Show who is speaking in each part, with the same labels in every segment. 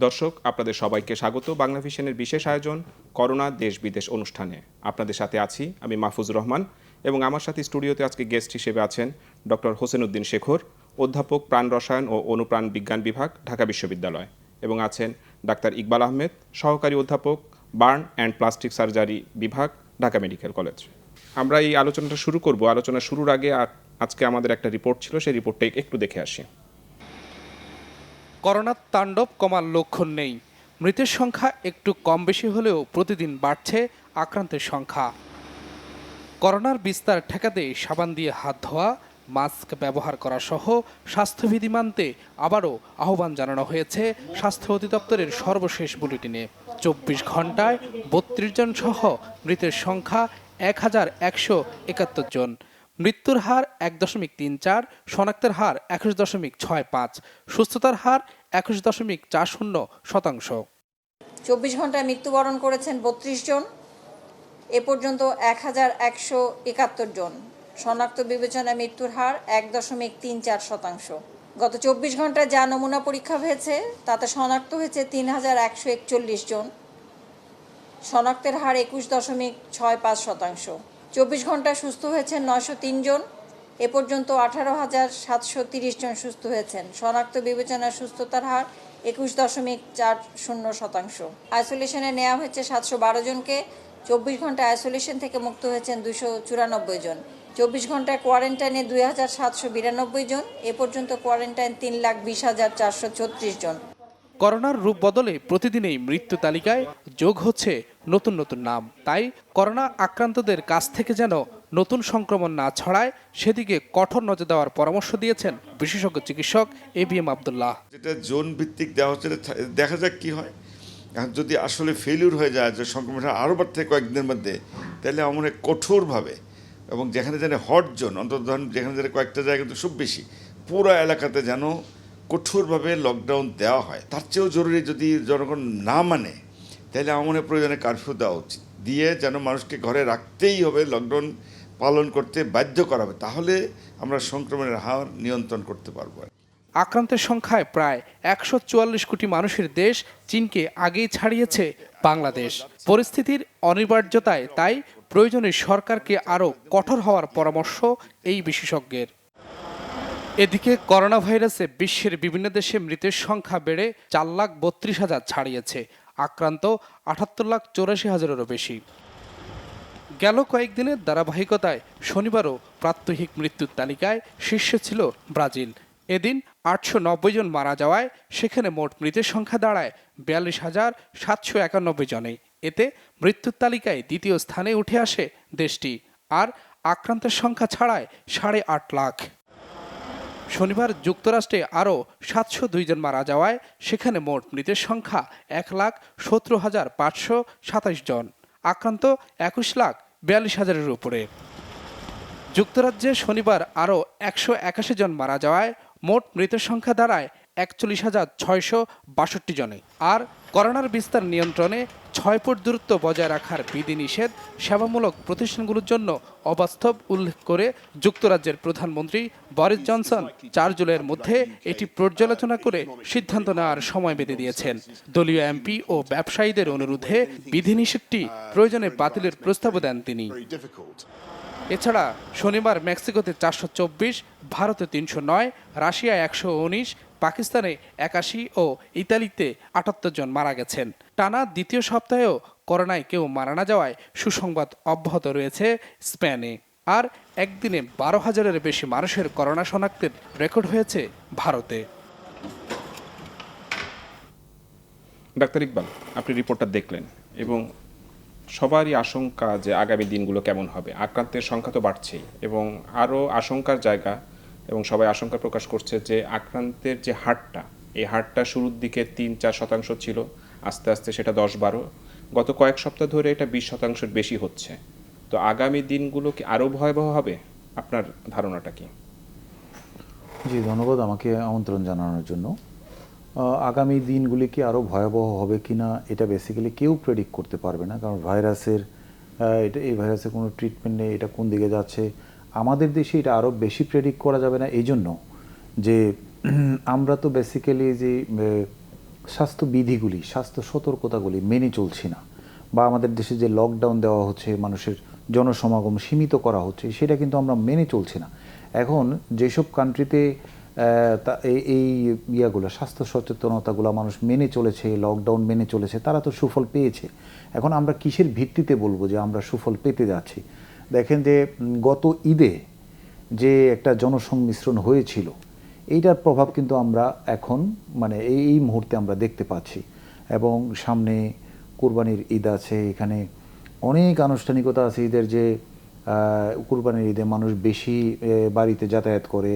Speaker 1: দর্শক, আপনাদের সবাইকে স্বাগত বাংলা ভিশনের বিশেষ আয়োজন করোনা দেশ বিদেশ অনুষ্ঠানে। আপনাদের সাথে আছি আমি মাহফুজুর রহমান এবং আমার সাথে স্টুডিওতে আজকে গেস্ট হিসেবে আছেন ডক্টর হোসেন উদ্দিন শেখর, অধ্যাপক প্রাণ রসায়ন ও অনুপ্রাণ বিজ্ঞান বিভাগ, ঢাকা বিশ্ববিদ্যালয়, এবং আছেন ডাক্তার ইকবাল আহমেদ, সহকারী অধ্যাপক বার্ন অ্যান্ড প্লাস্টিক সার্জারি বিভাগ, ঢাকা মেডিকেল কলেজ। আমরা এই আলোচনাটা শুরু করব। আলোচনা শুরুর আগে আজকে আমাদের একটা রিপোর্ট ছিল, সেই রিপোর্টটা একটু দেখে আসি।
Speaker 2: করোনার তাণ্ডব কমার লক্ষণ নেই। মৃতের সংখ্যা একটু কম বেশি হলেও প্রতিদিন বাড়ছে আক্রান্তের সংখ্যা। করোনার বিস্তার ঠেকাতে সাবান দিয়ে হাত ধোয়া, মাস্ক ব্যবহার করা সহ স্বাস্থ্যবিধি মানতে আবারও আহ্বান জানানো হয়েছে স্বাস্থ্য অধিদপ্তরের সর্বশেষ বুলেটিনে। 24 ঘন্টায় 32 জন সহ মৃতের সংখ্যা 1171 জন। মৃত্যুর হার 1.34, শনাক্তের হার 21.65, সুস্থতার হার 21.40%।
Speaker 3: 24 ঘন্টায় মৃত্যুবরণ করেছেন 32 জন, এ পর্যন্ত 1171 জন। শনাক্ত বিবেচনায় মৃত্যুর হার 1.34%। গত 24 ঘন্টায় যা নমুনা পরীক্ষা হয়েছে তাতে শনাক্ত হয়েছে 3141 জন, শনাক্তের হার 21.65%। 24 ঘন্টায় সুস্থ হয়েছেন 903 জন, এ পর্যন্ত 18,730 জন সুস্থ হয়েছেন। শনাক্ত বিবেচনায় সুস্থতার হার 21.40%। আইসোলেশনে নেওয়া হয়েছে 712 জনকে। 24 ঘন্টায় আইসোলেশন থেকে মুক্ত হয়েছেন 294 জন। 24 ঘন্টায় কোয়ারেন্টাইনে 2792 জন, এ পর্যন্ত কোয়ারেন্টাইন 3,20,436 জন।
Speaker 2: করোনার রূপ বদলে প্রতিদিনই মৃত্যু তালিকায় যোগ হচ্ছে নতুন নতুন নাম। তাই করোনা আক্রান্তদের কাছ থেকে যেন নতুন সংক্রমণ না ছড়ায় সেদিকে কঠোর নজর দেওয়ার পরামর্শ দিয়েছেন বিশেষজ্ঞ চিকিৎসক ABM আব্দুল্লাহ।
Speaker 4: যেটা জোন ভিত্তিক দেওয়া হচ্ছে, দেখা যাক কি হয়। এখন যদি আসলে ফেলিউর হয়ে যায়, যে সংক্রমণটা আরও বাড়তে কয়েকদিনের মধ্যে, তাহলে আমার কঠোরভাবে, এবং যেখানে যেন হট জোন, অন্তত ধরেন যেখানে যেন কয়েকটা জায়গা কিন্তু খুব বেশি, পুরো এলাকাতে যেন কঠোরভাবে লকডাউন দেওয়া হয়। তার চেয়েও জরুরি, যদি জনগণ না মানে, তাহলে আমার মনে প্রয়োজনে কারফিউ দেওয়া উচিত, দিয়ে যেন মানুষকে ঘরে রাখতেই হবে, লকডাউন পালন করতে বাধ্য করা হবে। তাহলে আমরা সংক্রমণের হার নিয়ন্ত্রণ করতে পারবো।
Speaker 2: আক্রান্তের সংখ্যায় প্রায় 144 কোটি মানুষের দেশ চীনকে আগেই ছাড়িয়েছে বাংলাদেশ। পরিস্থিতির অনিবার্যতায় তাই প্রয়োজনে সরকারকে আরও কঠোর হওয়ার পরামর্শ এই বিশেষজ্ঞের। এদিকে করোনা ভাইরাসে বিশ্বের বিভিন্ন দেশে মৃতের সংখ্যা বেড়ে 4,32,000 ছাড়িয়েছে। আক্রান্ত 78,84,000-এরও বেশি। গেল কয়েকদিনের ধারাবাহিকতায় শনিবারও প্রাত্যহিক মৃত্যুর তালিকায় শীর্ষে ছিল ব্রাজিল। এদিন 890 জন মারা যাওয়ায় সেখানে মোট মৃতের সংখ্যা দাঁড়ায় 42,791 জনে। এতে মৃত্যুর তালিকায় দ্বিতীয় স্থানে উঠে আসে দেশটি, আর আক্রান্তের সংখ্যা ছাড়ায় 8.5 লাখ। শনিবার যুক্তরাষ্ট্রে আরও 702 জন মারা যাওয়ায় সেখানে মোট মৃতের সংখ্যা 1,17,527 জন। আক্রান্ত 21,42,000-এর উপরে। যুক্তরাজ্যে শনিবার আরও 181 জন মারা যাওয়ায় মোট মৃতের সংখ্যা দাঁড়ায় 41,662 জনে। আর করোনার বিস্তার নিয়ন্ত্রণে 6 ফুট দূরত্ব বজায় রাখার বিধিনিষেধ সেবামূলক প্রতিষ্ঠানগুলোর জন্য অবাস্তব উল্লেখ করে যুক্তরাজ্যের প্রধানমন্ত্রী বরিস জনসন 4 জুলাইয়ের মধ্যে এটি পর্যালোচনা করে সিদ্ধান্ত নেওয়ার সময় বেঁধে দিয়েছেন। দলীয় MP ও ব্যবসায়ীদের অনুরোধে বিধিনিষেধটি প্রয়োজনে বাতিলের প্রস্তাবও দেন তিনি। এছাড়া শনিবার মেক্সিকোতে 424, ভারতে 309, রাশিয়ায় 119, পাকিস্তানে 81 ও ইতালিতে 78 জন মারা গেছেন। টানা দ্বিতীয় সপ্তাহেও করোনায় কেউ মারা না যাওয়ায় সুসংবাদ অব্যাহত রয়েছে স্পেনে। আর একদিনে 12,000-এর বেশি মানুষের করোনা শনাক্তের রেকর্ড হয়েছে ভারতে।
Speaker 1: ডাক্তার ইকবাল, আপনি রিপোর্টটা দেখলেন এবং সবারই আশঙ্কা যে আগামী দিনগুলো কেমন হবে। আক্রান্তের সংখ্যা তো বাড়ছেই এবং আরও আশঙ্কার জায়গা, এবং সবাই আশঙ্কা প্রকাশ করছে যে আক্রান্তের যে হারটা, এই হারটা শুরুর দিকে 3-4% ছিল, আস্তে আস্তে সেটা 10-12, গত কয়েক সপ্তাহ ধরে এটা 20%-এর বেশি হচ্ছে। তো আগামী দিনগুলো কি আরও ভয়াবহ হবে? আপনার ধারণাটা কি?
Speaker 5: জি, ধন্যবাদ আমাকে আমন্ত্রণ জানানোর জন্য। আগামী দিনগুলি কি আরও ভয়াবহ হবে কি না, এটা বেসিক্যালি কেউ প্রেডিক্ট করতে পারবে না, কারণ এই ভাইরাসের কোনো ট্রিটমেন্ট নেই। এটা কোন দিকে যাচ্ছে আমাদের দেশে এটা আরও বেশি প্রেডিক্ট করা যাবে না, এই জন্য যে আমরা তো বেসিক্যালি যে স্বাস্থ্যবিধিগুলি, স্বাস্থ্য সতর্কতাগুলি মেনে চলছি না, বা আমাদের দেশে যে লকডাউন দেওয়া হচ্ছে, মানুষের জনসমাগম সীমিত করা হচ্ছে, সেটা কিন্তু আমরা মেনে চলছি না। এখন যেসব কান্ট্রিতে এই ইয়াগুলো, স্বাস্থ্য সচেতনতাগুলো মানুষ মেনে চলেছে, লকডাউন মেনে চলেছে, তারা তো সুফল পেয়েছে। এখন আমরা কিসের ভিত্তিতে বলবো যে আমরা সুফল পেতে যাচ্ছি? দেখেন যে গত ঈদে যে একটা জনসংমিশ্রণ হয়েছিল, এইটার প্রভাব কিন্তু আমরা এখন মানে এই মুহূর্তে আমরা দেখতে পাচ্ছি। এবং সামনে কুরবানির ঈদ আছে, এখানে অনেক আনুষ্ঠানিকতা আছে ঈদের, যে কুরবানির ঈদে মানুষ বেশি বাড়িতে যাতায়াত করে,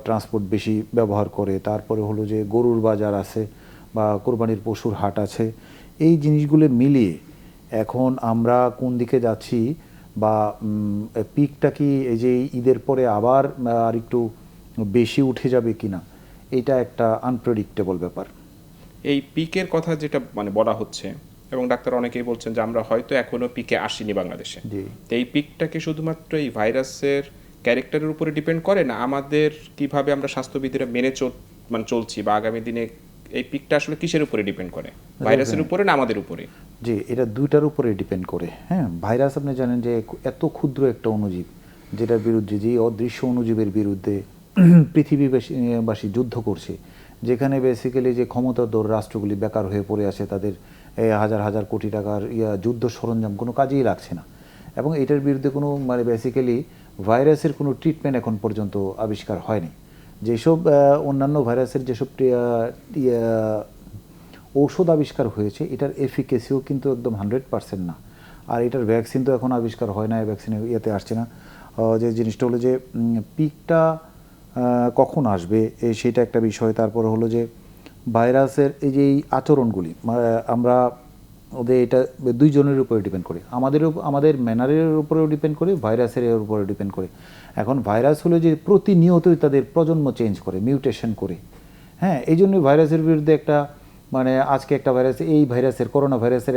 Speaker 5: ট্রান্সপোর্ট বেশি ব্যবহার করে, তারপরে হলো যে গরুর বাজার আছে বা কুরবানির পশুর হাট আছে। এই জিনিসগুলো মিলিয়ে এখন আমরা কোন দিকে যাচ্ছি, বা পিকটা কি এই যে ঈদের পরে আবার আর একটু বেশি উঠে যাবে কিনা, এটা একটা আনপ্রেডিক্টেবল ব্যাপার।
Speaker 1: এই পিকের কথা যেটা মানে বলা হচ্ছে, এবং ডাক্তার অনেকেই বলছেন যে আমরা হয়তো এখনো পিকে আসিনি বাংলাদেশে।
Speaker 5: জি।
Speaker 1: তো এই পিকটাকে শুধুমাত্র এই ভাইরাসের ক্যারেক্টারের উপরে ডিপেন্ড করে না, আমাদের কিভাবে আমরা স্বাস্থ্যবিধিরা মেনে চলছি, বা আগামী দিনে এই পিকটা আসলে কিসের উপরে ডিপেন্ড করে, ভাইরাসের উপরে না আমাদের উপরে?
Speaker 5: জি, এটা দুইটার উপরে ডিপেন্ড করে। হ্যাঁ, ভাইরাস আপনি জানেন যে এত ক্ষুদ্র একটা অণুজীব, যেটার বিরুদ্ধে, যে অদৃশ্য অণুজীবের বিরুদ্ধে পৃথিবীবাসী যুদ্ধ করছে, যেখানে বেসিক্যালি যে ক্ষমতাধর রাষ্ট্রগুলি বেকার হয়ে পড়ে আছে, তাদের হাজার হাজার কোটি টাকার যুদ্ধ সরঞ্জাম কোনো কাজেই লাগছে না। এবং এটার বিরুদ্ধে কোনো মানে বেসিক্যালি ভাইরাসের কোনো ট্রিটমেন্ট এখন পর্যন্ত আবিষ্কার হয়নি। যেসব অন্যান্য ভাইরাসের যেসব ঔষধ আবিষ্কার হয়েছে, এটার এফিকেসিও কিন্তু একদম 100% না। আর এটার ভ্যাকসিন তো এখন আবিষ্কার হয় না, ভ্যাকসিনের ইয়েতে আসছে না। যে জিনিসটা হলো যে পিকটা কখন আসবে সেটা একটা বিষয়। তারপরে হলো যে ভাইরাসের এই যে আচরণগুলি, আমরা ওদের এটা দুইজনের উপরে ডিপেন্ড করে, আমাদের ম্যানারের উপরেও ডিপেন্ড করে, ভাইরাসের এর উপরে ডিপেন্ড করে। এখন ভাইরাস হলো যে প্রতিনিয়তই তাদের প্রজন্ম চেঞ্জ করে, মিউটেশন করে। হ্যাঁ, এই জন্য ভাইরাসের বিরুদ্ধে একটা মানে আজকে একটা ভাইরাস, এই ভাইরাসের, করোনা ভাইরাসের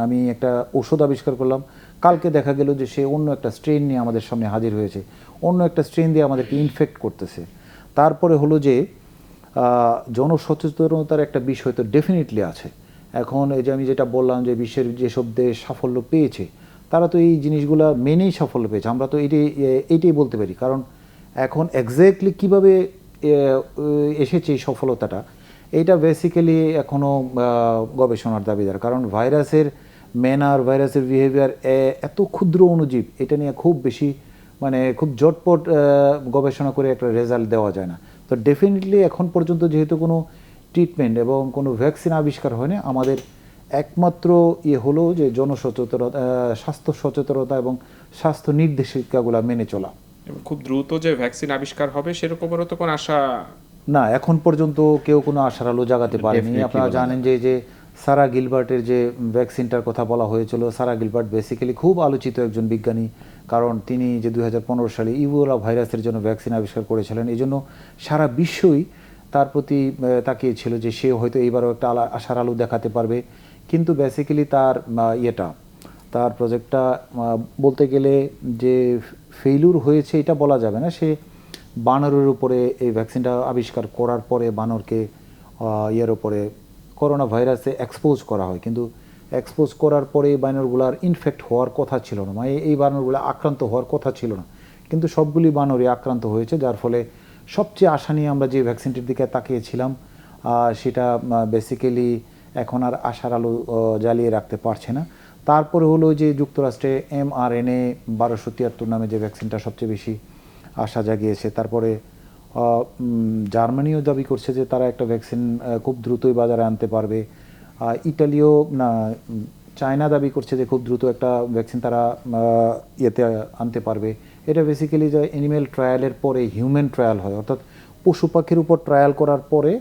Speaker 5: আমি একটা ওষুধ আবিষ্কার করলাম, কালকে দেখা গেল যে সে অন্য একটা স্ট্রেন নিয়ে আমাদের সামনে হাজির হয়েছে, অন্য একটা স্ট্রেন দিয়ে আমাদেরকে ইনফেক্ট করতেছে। তারপরে হলো যে জনসচেতনতার একটা বিষয় তো ডেফিনেটলি আছে। এখন এই যে আমি যেটা বললাম যে বিশ্বের যেসব দেশ সাফল্য পেয়েছে, তারা তো এই জিনিসগুলো মেনেই সাফল্য পেয়েছে। আমরা তো এইটাই বলতে পারি, কারণ এখন এক্স্যাক্টলি কীভাবে এসেছে এই সফলতাটা, এইটা বেসিক্যালি এখনও গবেষণার দাবিদার। কারণ ভাইরাসের ম্যানার, ভাইরাসের বিহেভিয়ার এত ক্ষুদ্র অণুজীব, এটা নিয়ে খুব বেশি মানে খুব জটপট গবেষণা করে একটা রেজাল্ট দেওয়া যায় না। তো ডেফিনেটলি এখন পর্যন্ত যেহেতু কোনো ট্রিটমেন্ট এবং কোনো ভ্যাকসিন আবিষ্কার হয়নি, আমাদের একমাত্র হলো যে জনসচেতনতা, স্বাস্থ্য সচেতনতা এবং স্বাস্থ্য নির্দেশিকাগুলো মেনে চলা।
Speaker 1: এবং খুব দ্রুত যে ভ্যাকসিন আবিষ্কার হবে সেরকমেরও তো কোনো আশা
Speaker 5: না, এখন পর্যন্ত কেউ কোনো আশার আলো জাগাতে পারেনি। আপনারা জানেন যে সারা গিলবার্টের যে ভ্যাকসিনটার কথা বলা হয়েছিল, সারা গিলবার্ট বেসিক্যালি খুব আলোচিত একজন বিজ্ঞানী, কারণ তিনি যে 2015 সালে ইবোলা ভাইরাসের জন্য ভ্যাকসিন আবিষ্কার করেছিলেন। এই জন্য সারা বিশ্বই তার প্রতি তাকিয়েছিল যে সে হয়তো এইবারও একটা আশার আলো দেখাতে পারবে। কিন্তু বেসিক্যালি তার প্রজেক্টটা বলতে গেলে যে ফেইলুর হয়েছে এটা বলা যাবে না। সে বানরের উপরে এই ভ্যাকসিনটা আবিষ্কার করার পরে বানরকে উপরে করোনা ভাইরাসে এক্সপোজ করা হয়, কিন্তু এক্সপোজ করার পরে এই বানরগুলার ইনফেক্ট হওয়ার কথা ছিল না, মানে এই বানরগুলো আক্রান্ত হওয়ার কথা ছিল না, কিন্তু সবগুলি বানরই আক্রান্ত হয়েছে। যার ফলে সবচেয়ে আশা নিয়ে আমরা যে ভ্যাকসিনটির দিকে তাকিয়েছিলাম, সেটা বেসিক্যালি এখন আর আশার আলো জ্বালিয়ে রাখতে পারছে না। তারপরে হলো যে যুক্তরাষ্ট্রে mRNA 1273 নামে যে ভ্যাকসিনটা সবচেয়ে বেশি আশা জাগিয়েছে। তারপরে জার্মানিও দাবি করছে যে তারা একটা ভ্যাকসিন খুব দ্রুতই বাজারে আনতে পারবে। ইটালিও না, চায়না দাবি করছে যে খুব দ্রুত একটা ভ্যাকসিন তারা আনতে পারবে। এটা বেসিক্যালি যে অ্যানিম্যাল ট্রায়ালের পরে হিউম্যান ট্রায়াল হয়, অর্থাৎ পশু পাখির উপর ট্রায়াল করার পরে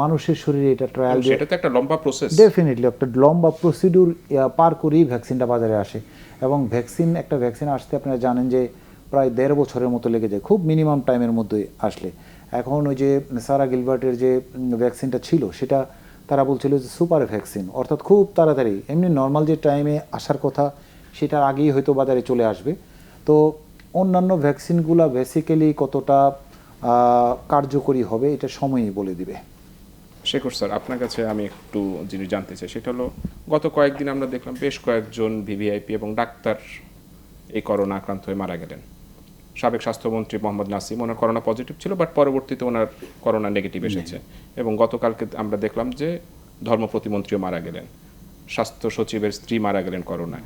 Speaker 5: মানুষের শরীরে এটা ট্রায়াল,
Speaker 1: সেটা তো একটা লম্বা প্রসেস,
Speaker 5: ডেফিনেটলি একটা লম্বা প্রসিডিউর পার করেই ভ্যাকসিনটা বাজারে আসে। এবং একটা ভ্যাকসিন আসতে আপনারা জানেন যে প্রায় 1.5 বছরের মতো লেগে যায়, খুব মিনিমাম টাইমের মধ্যে আসলে। এখন ওই যে সারা গিলবার্টের যে ভ্যাকসিনটা ছিল, সেটা তারা বলছিল যে সুপার ভ্যাকসিন, অর্থাৎ খুব তাড়াতাড়ি, এমনি নর্মাল যে টাইমে আসার কথা সেটার আগেই হয়তো বাজারে চলে আসবে। তো অন্যান্য ভ্যাকসিনগুলো বেসিক্যালি কতটা কার্যকরী হবে এটা সময়ই বলে দিবে।
Speaker 1: শেখর স্যার, আপনার কাছে আমি একটু জিনিস জানতে চাই, সেটা হলো গত কয়েকদিন আমরা দেখলাম বেশ কয়েকজন ভিভিআইপি এবং ডাক্তার এই করোনা আক্রান্ত হয়ে মারা গেলেন। সাবেক স্বাস্থ্যমন্ত্রী মোহাম্মদ নাসিম, ওনার করোনা পজিটিভ ছিল, বাট পরবর্তীতে ওনার করোনা নেগেটিভ এসেছে। এবং গতকালকে আমরা দেখলাম যে ধর্ম প্রতিমন্ত্রীও মারা গেলেন, স্বাস্থ্য সচিবের স্ত্রী মারা গেলেন করোনায়।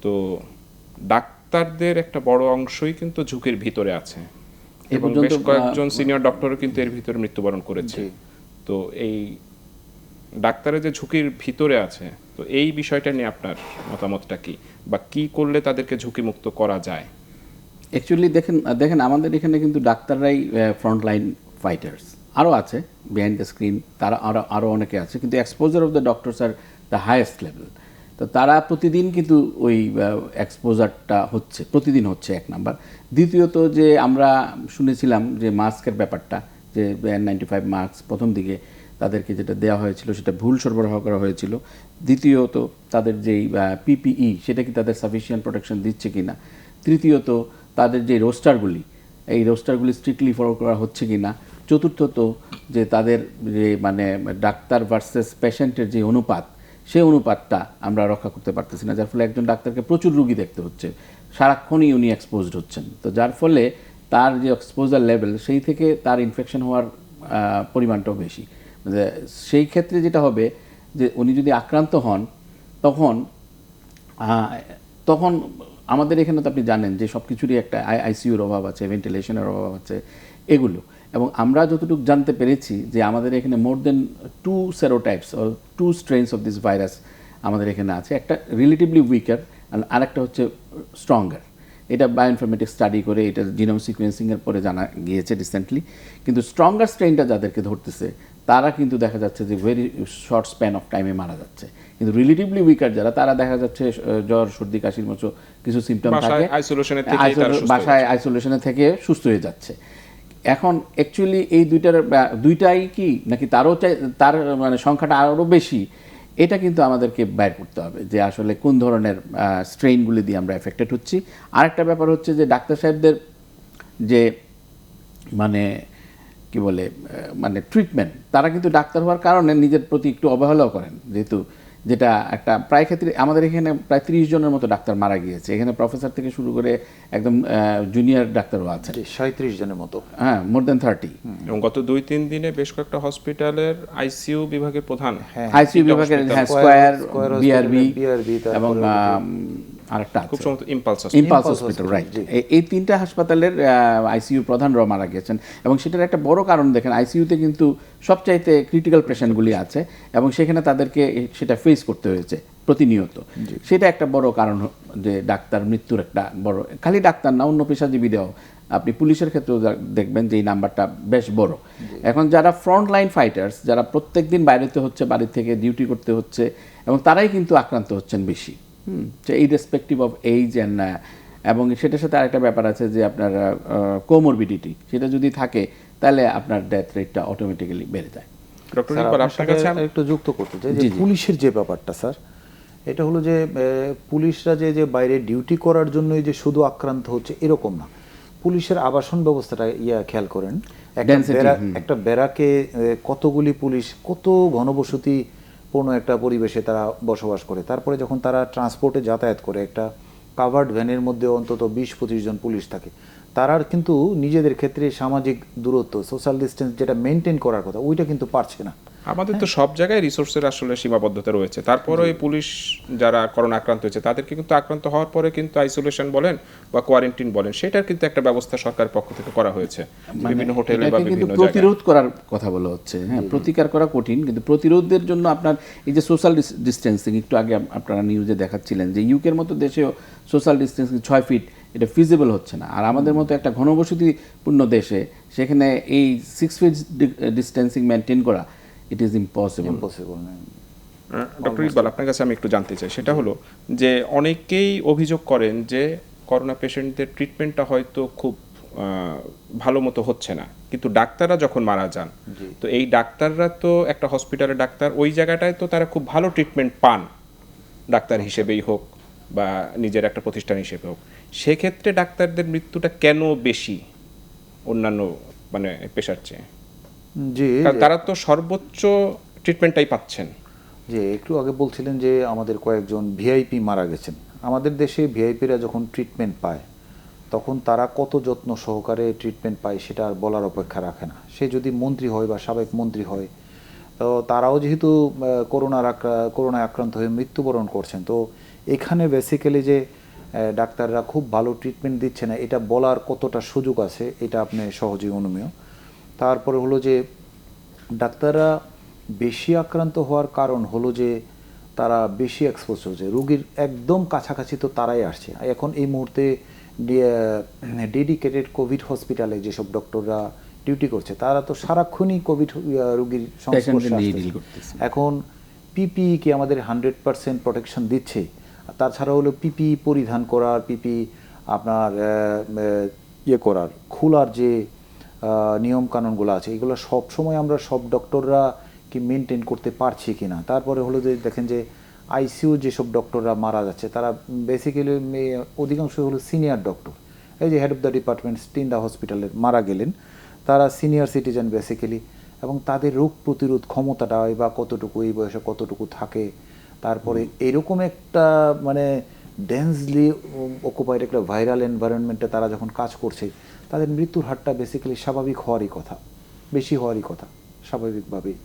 Speaker 1: তো ডাক্তারদের একটা বড় অংশই কিন্তু ঝুঁকির ভিতরে আছে এবং বেশ কয়েকজন সিনিয়র ডক্টরও কিন্তু এর ভিতরে মৃত্যুবরণ করেছে। তো এই ডাক্তারের যে ঝুঁকির ভিতরে আছে, তো এই বিষয়টা নিয়ে আপনার মতামতটা কি, বা কি করলে তাদেরকে ঝুঁকিমুক্ত করা যায়?
Speaker 6: অ্যাকচুয়ালি দেখেন আমাদের এখানে কিন্তু ডাক্তাররাই ফ্রন্ট লাইন ফাইটার্স, আরও আছে বিহাইন্ড দ্য স্ক্রিন, তারা আরও অনেকে আছে, কিন্তু exposure of the doctors are the highest level. তো তারা প্রতিদিন কিন্তু ওই এক্সপোজারটা প্রতিদিন হচ্ছে, এক নাম্বার। দ্বিতীয়ত যে আমরা শুনেছিলাম যে মাস্কের ব্যাপারটা, যে N95 মাস্ক প্রথম দিকে তাদেরকে যেটা দেওয়া হয়েছিল সেটা ভুল সরবরাহ করা হয়েছিল। দ্বিতীয়ত তাদের যেই পিপিই সেটা কি তাদের সাফিসিয়েন্ট প্রোটেকশন দিচ্ছে কি না। তৃতীয়ত তাদের যে রোস্টারগুলি, এই রোস্টারগুলি স্ট্রিক্টলি ফলো করা হচ্ছে কি না। চতুর্থত যে তাদের যে মানে ডাক্তার ভার্সেস পেশেন্টের যে অনুপাত, সেই অনুপাতটা আমরা রক্ষা করতে পারতেছি না, যার ফলে একজন ডাক্তারকে প্রচুর রুগী দেখতে হচ্ছে, সারাক্ষণই উনি এক্সপোজড হচ্ছেন। তো যার ফলে তার যে এক্সপোজার লেভেল, সেই থেকে তার ইনফেকশন হওয়ার পরিমাণটাও বেশি। সেই ক্ষেত্রে যেটা হবে যে উনি যদি আক্রান্ত হন তখন আমাদের এখানে তো আপনি জানেন যে সব কিছুরই একটা আইসিইউর অভাব আছে, ভেন্টিলেশনের অভাব আছে, এগুলো। এবং আমরা যতটুকু জানতে পেরেছি যে আমাদের এখানে মোর দেন 2 সেরোটাইপস অর 2 স্ট্রেনস অফ দিস ভাইরাস আমাদের এখানে আছে। একটা রিলেটিভলি উইকার, আর একটা হচ্ছে স্ট্রঙ্গার। এটা বায়োইনফরমেটিক্স স্টাডি করে এটা জিনোম সিকোয়েন্সিংয়ের পরে জানা গিয়েছে রিসেন্টলি। কিন্তু স্ট্রঙ্গার স্ট্রেনটা যাদেরকে ধরতেছে তারা কিন্তু দেখা যাচ্ছে যে ভেরি শর্ট স্প্যান অফ টাইমে মারা যাচ্ছে। কিন্তু রিলেটিভলি উইকার যারা, তারা দেখা যাচ্ছে জ্বর, সর্দি, কাশির মতো কিছু সিমটম থাকে, বাসায় আইসোলেশনে থেকে সুস্থ হয়ে যাচ্ছে। এখন অ্যাকচুয়ালি এই দুইটাই কি নাকি তার মানে সংখ্যাটা আরও বেশি, এটা কিন্তু আমাদেরকে বাইর করতে হবে যে আসলে কোন ধরনের স্ট্রেইনগুলি দিয়ে আমরা এফেক্টেড হচ্ছি। আরেকটা ব্যাপার হচ্ছে যে ডাক্তার সাহেবদের যে মানে কি বলে মানে ট্রিটমেন্ট, তারা কিন্তু ডাক্তার হওয়ার কারণে নিজের প্রতি একটু অবহেলাও করেন, যেহেতু যেটা একটা প্রায় ক্ষেত্রে আমাদের এখানে প্রায় 30 জনের মতো ডাক্তার মারা গিয়েছে। এখানে প্রফেসর থেকে শুরু করে একদম জুনিয়র ডাক্তারও আছে,
Speaker 5: 37 জনের মতো,
Speaker 6: হ্যাঁ, মোর দেন 30।
Speaker 1: এবং গত 2-3 দিনে বেশ কয়েকটা হসপিটালের আইসিইউ বিভাগের প্রধান,
Speaker 6: আইসিইউ বিভাগের স্কয়ার, বিআরবি এবং আরেকটা
Speaker 1: খুব সম্ভবত
Speaker 6: ইম্পালস হসপিটাল, রাইট। এই 3টা হাসপাতালের আইসিইউ প্রধানরাও মারা গেছেন। এবং সেটার একটা বড় কারণ দেখেন, আইসিইউতে কিন্তু সবচাইতে ক্রিটিক্যাল পেশেন্টগুলি আছে এবং সেখানে তাদেরকে সেটা ফেস করতে হয়েছে প্রতিনিয়ত। সেটা একটা বড় কারণ যে ডাক্তার মৃত্যুর একটা বড়, খালি ডাক্তার না, অন্য পেশাজীবীরাও, আপনি পুলিশের ক্ষেত্রেও দেখবেন যে এই নাম্বারটা বেশ বড়। এখন যারা ফ্রন্ট লাইন ফাইটার্স, যারা প্রত্যেক দিন বাইরেতে হচ্ছে, বাড়ি থেকে ডিউটি করতে হচ্ছে, এবং তারাই কিন্তু আক্রান্ত হচ্ছেন বেশি, ইররেসপেক্টিভ অফ এইজ অ্যান্ড। এবং সেটার সাথে আরেকটা ব্যাপার আছে যে আপনার কোমরবিডিটি, সেটা যদি থাকে তাহলে আপনার ডেথ রেটটা অটোমেটিক্যালি বেড়ে যায়।
Speaker 5: একটু যুক্ত করতে চাই যে পুলিশের যে ব্যাপারটা স্যার, এটা হলো যে পুলিশরা যে বাইরে ডিউটি করার জন্যই যে শুধু আক্রান্ত হচ্ছে এরকম না। পুলিশের আবাসন ব্যবস্থাটা খেয়াল করেন, একটা ব্যারাকে কতগুলি পুলিশ, কত ঘনবসতি পূর্ণ একটা পরিবেশে তারা বসবাস করে। তারপরে যখন তারা ট্রান্সপোর্টে যাতায়াত করে, একটা কাভার্ড ভ্যানের মধ্যে অন্তত 20-25 জন পুলিশ থাকে। তারা কিন্তু নিজেদের ক্ষেত্রে সামাজিক দূরত্ব, সোশ্যাল ডিস্টেন্স যেটা মেনটেন করার কথা, ওইটা কিন্তু পারছে না।
Speaker 1: আমাদের তো সব জায়গায় রিসোর্সের আসলে সীমাবদ্ধতা রয়েছে। তারপরে এই পুলিশ যারা করোনা আক্রান্ত হয়েছে তাদেরকে কিন্তু আক্রান্ত হওয়ার পরে কিন্তু আইসোলেশন বলেন বা কোয়ারেন্টাইন বলেন, সেটার কিন্তু একটা ব্যবস্থা সরকারের পক্ষ থেকে করা হয়েছে বিভিন্ন হোটেলে বা বিভিন্ন জায়গায়।
Speaker 6: প্রতিরোধ করার কথা বলা হচ্ছে, হ্যাঁ, প্রতিকার করা কঠিন, কিন্তু প্রতিরোধের জন্য আপনার এই যে সোশ্যাল ডিস্টেন্সিং, একটু আগে আপনারা নিউজে দেখাচ্ছিলেন যে ইউকের মতো দেশেও সোশ্যাল ডিস্টেন্সিং 6 ফিট এটা ফিজিবল হচ্ছে না। আর আমাদের মতো একটা ঘনবসতিপূর্ণ দেশে সেখানে এই 6 ফিট ডিস্টেন্সিং মেনটেন করা, it is impossible.
Speaker 1: Doctor Iqbal, আপনার কাছে আমি একটু জানতে চাই, সেটা হলো যে অনেকেই অভিযোগ করেন যে করোনা পেশেন্টদের ট্রিটমেন্টটা হয়তো খুব ভালো মতো হচ্ছে না, কিন্তু ডাক্তাররা যখন মারা যান, তো এই ডাক্তাররা তো একটা হসপিটালের ডাক্তার, ওই জায়গাটায় তো তারা খুব ভালো ট্রিটমেন্ট পান, ডাক্তার হিসেবেই হোক বা নিজের একটা প্রতিষ্ঠান হিসেবে হোক। সেক্ষেত্রে ডাক্তারদের মৃত্যুটা কেন বেশি অন্যান্য মানে পেশার চেয়ে?
Speaker 5: জি,
Speaker 1: কারণ তারা তো সর্বোচ্চ ট্রিটমেন্টটাই পাচ্ছেন।
Speaker 5: যে একটু আগে বলছিলেন যে আমাদের কয়েকজন ভিআইপি মারা গেছেন। আমাদের দেশে ভিআইপিরা যখন ট্রিটমেন্ট পায় তখন তারা কত যত্ন সহকারে ট্রিটমেন্ট পায় সেটা আর বলার অপেক্ষা রাখে না। সে যদি মন্ত্রী হয় বা সাবেক মন্ত্রী হয়, তো তারাও যেহেতু করোনায় আক্রান্ত হয়ে মৃত্যুবরণ করছেন, তো এখানে বেসিক্যালি যে ডাক্তাররা খুব ভালো ট্রিটমেন্ট দিচ্ছে না এটা বলার কতটা সুযোগ আছে এটা আপনি সহজেই অনুমেয়। তারপরে হলো যে ডাক্তাররা বেশি আক্রান্ত হওয়ার কারণ হলো যে তারা বেশি এক্সপোজ হচ্ছে, রুগীর একদম কাছাকাছি তো তারাই আসছে। এখন এই মুহূর্তে ডেডিকেটেড কোভিড হসপিটালে যেসব ডক্টররা ডিউটি করছে তারা তো সারাক্ষণই কোভিড রুগীর সংস্পর্শে আসতেছে। এখন পিপিই কি আমাদের 100% প্রোটেকশন দিচ্ছে? তাছাড়া হলো পিপিই পরিধান করার, পিপিই আপনার করার, খোলার যে নিয়ম কানুনগুলো আছে এগুলো সব সময় আমরা সব ডক্টররা কি মেনটেন করতে পারছি কিনা। তারপরে হলো যে দেখেন যে আইসিইউ যেসব ডক্টররা মারা যাচ্ছে তারা বেসিক্যালি অধিকাংশ হলো সিনিয়র ডক্টর। এই যে হেড অফ দ্য ডিপার্টমেন্ট টিন্ডা হসপিটালের মারা গেলেন, তারা সিনিয়র সিটিজেন বেসিক্যালি, এবং তাদের রোগ প্রতিরোধ ক্ষমতাটা বা কতটুকু এই বয়সে কতটুকু থাকে। তারপরে এরকম একটা মানে ডেন্সলি অকুপাইড একটা ভাইরাল এনভায়রনমেন্টে তারা যখন কাজ করছে তাদের মৃত্যুর হারটা বেসিক্যালি স্বাভাবিক হওয়ারই কথা, বেশি হওয়ারই কথা স্বাভাবিকভাবেই।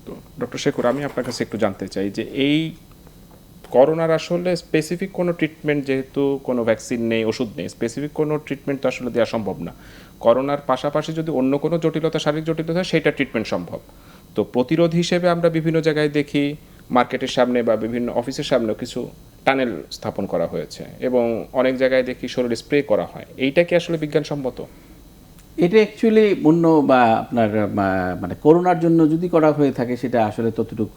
Speaker 1: তো ডক্টর শেখর, আমি আপনার কাছে একটু জানতে চাই যে এই করোনার আসলে স্পেসিফিক কোনো ট্রিটমেন্ট, যেহেতু কোনো ভ্যাকসিন নেই, ওষুধ নেই, স্পেসিফিক কোনো ট্রিটমেন্ট তো আসলে দেওয়া সম্ভব না। করোনার পাশাপাশি যদি অন্য কোনো জটিলতা, শারীরিক জটিলতা, সেটা ট্রিটমেন্ট সম্ভব। তো প্রতিরোধ হিসেবে আমরা বিভিন্ন জায়গায় দেখি মার্কেটের সামনে বা বিভিন্ন অফিসের সামনেও কিছু টানেল স্থাপন করা হয়েছে এবং অনেক জায়গায় দেখি শরীরে স্প্রে করা হয়। এইটা কি আসলে বিজ্ঞানসম্মত?
Speaker 6: এটা অ্যাকচুয়ালি অন্য বা আপনার মানে করোনার জন্য যদি করা হয়ে থাকে সেটা আসলে ততটুকু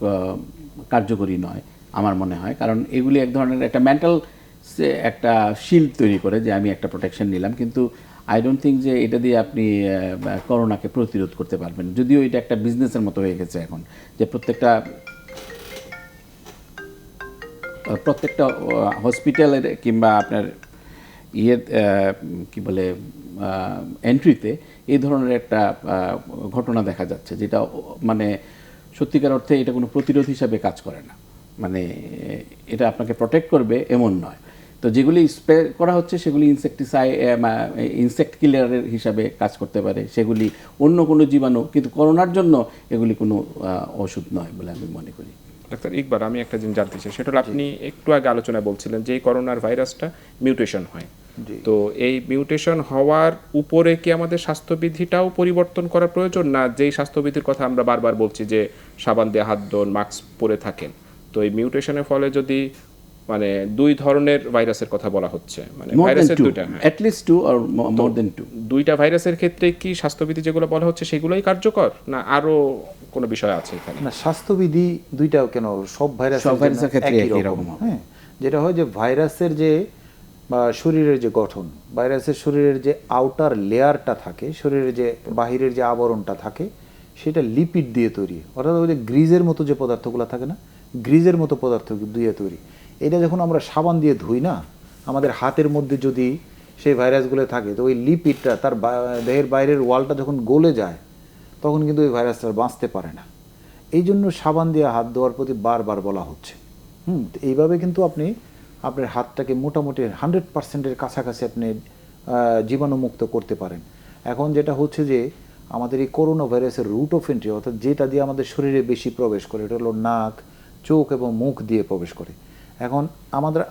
Speaker 6: কার্যকরী নয় আমার মনে হয়। কারণ এগুলি এক ধরনের একটা মেন্টাল একটা শিল্ড তৈরি করে যে আমি একটা প্রোটেকশন নিলাম, কিন্তু আই ডোন্ট থিঙ্ক যে এটা দিয়ে আপনি করোনাকে প্রতিরোধ করতে পারবেন। যদিও এটা একটা বিজনেসের মতো হয়ে গেছে এখন, যে প্রত্যেকটা হসপিটালের কিংবা আপনার কি বলে এন্ট্রিতে এই ধরনের একটা ঘটনা দেখা যাচ্ছে, যেটা মানে সত্যিকার অর্থে এটা কোনো প্রতিরোধ হিসাবে কাজ করে না। মানে এটা আপনাকে প্রোটেক্ট করবে এমন নয়। তো যেগুলি স্প্রে করা হচ্ছে সেগুলি ইনসেক্ট কিলারের হিসাবে কাজ করতে পারে, সেগুলি অন্য কোনো জীবাণু, কিন্তু করোনার জন্য এগুলি কোনো ওষুধ নয় বলে আমি মনে করি।
Speaker 1: ডাক্তার ইকবাল, আমি একটা জিনিস জানতে চাই, সেটা হলো আপনি একটু আগে আলোচনায় বলছিলেন যে এই করোনার ভাইরাসটা মিউটেশন হয়। তো এই মিউটেশন হওয়ার উপরে কি আমাদের স্বাস্থ্যবিধিটাও পরিবর্তন করা প্রয়োজন, না যেই স্বাস্থ্যবিধির কথা আমরা বারবার বলছি যে সাবান দিয়ে হাত ধোন, মাস্ক পরে থাকেন, তো এই মিউটেশনের ফলে যদি মানে দুই ধরনের ভাইরাসের কথা বলা হচ্ছে, মানে ভাইরাসের দুইটা,
Speaker 6: at least 2 or more than 2,
Speaker 1: দুইটা ভাইরাসের ক্ষেত্রে কি স্বাস্থ্যবিধি যেগুলো বলা হচ্ছে সেগুলোই কার্যকর, না আরো কোনো বিষয় আছে এখানে?
Speaker 5: না, স্বাস্থ্যবিধি দুইটাও কেন, সব ভাইরাসের ক্ষেত্রে একই রকম। হ্যাঁ, যেটা হয় যে ভাইরাসের যে বা শরীরের যে গঠন, ভাইরাসের শরীরের যে আউটার লেয়ারটা থাকে, শরীরের যে বাহিরের যে আবরণটা থাকে, সেটা লিপিড দিয়ে তৈরি। অর্থাৎ ওই যে গ্রিজের মতো যে পদার্থগুলো থাকে না, গ্রিজের মতো পদার্থ দিয়ে তৈরি। এটা যখন আমরা সাবান দিয়ে ধুই না, আমাদের হাতের মধ্যে যদি সেই ভাইরাসগুলো থাকে, তো ওই লিপিডটা তার দেহের বাইরের ওয়ালটা যখন গলে যায় তখন কিন্তু ওই ভাইরাসটা বাঁচতে পারে না। এই জন্য সাবান দিয়ে হাত ধোয়ার প্রতি বারবার বলা হচ্ছে। তো এইভাবে কিন্তু আপনি আপনার হাতটাকে মোটামুটি 100%-এর কাছাকাছি আপনি জীবাণুমুক্ত করতে পারেন। এখন যেটা হচ্ছে যে আমাদের এই করোনা ভাইরাসের রুট অফ এন্ট্রি, অর্থাৎ যেটা দিয়ে আমাদের শরীরে বেশি প্রবেশ করে, এটা হলো নাক, চোখ এবং মুখ দিয়ে প্রবেশ করে। এখন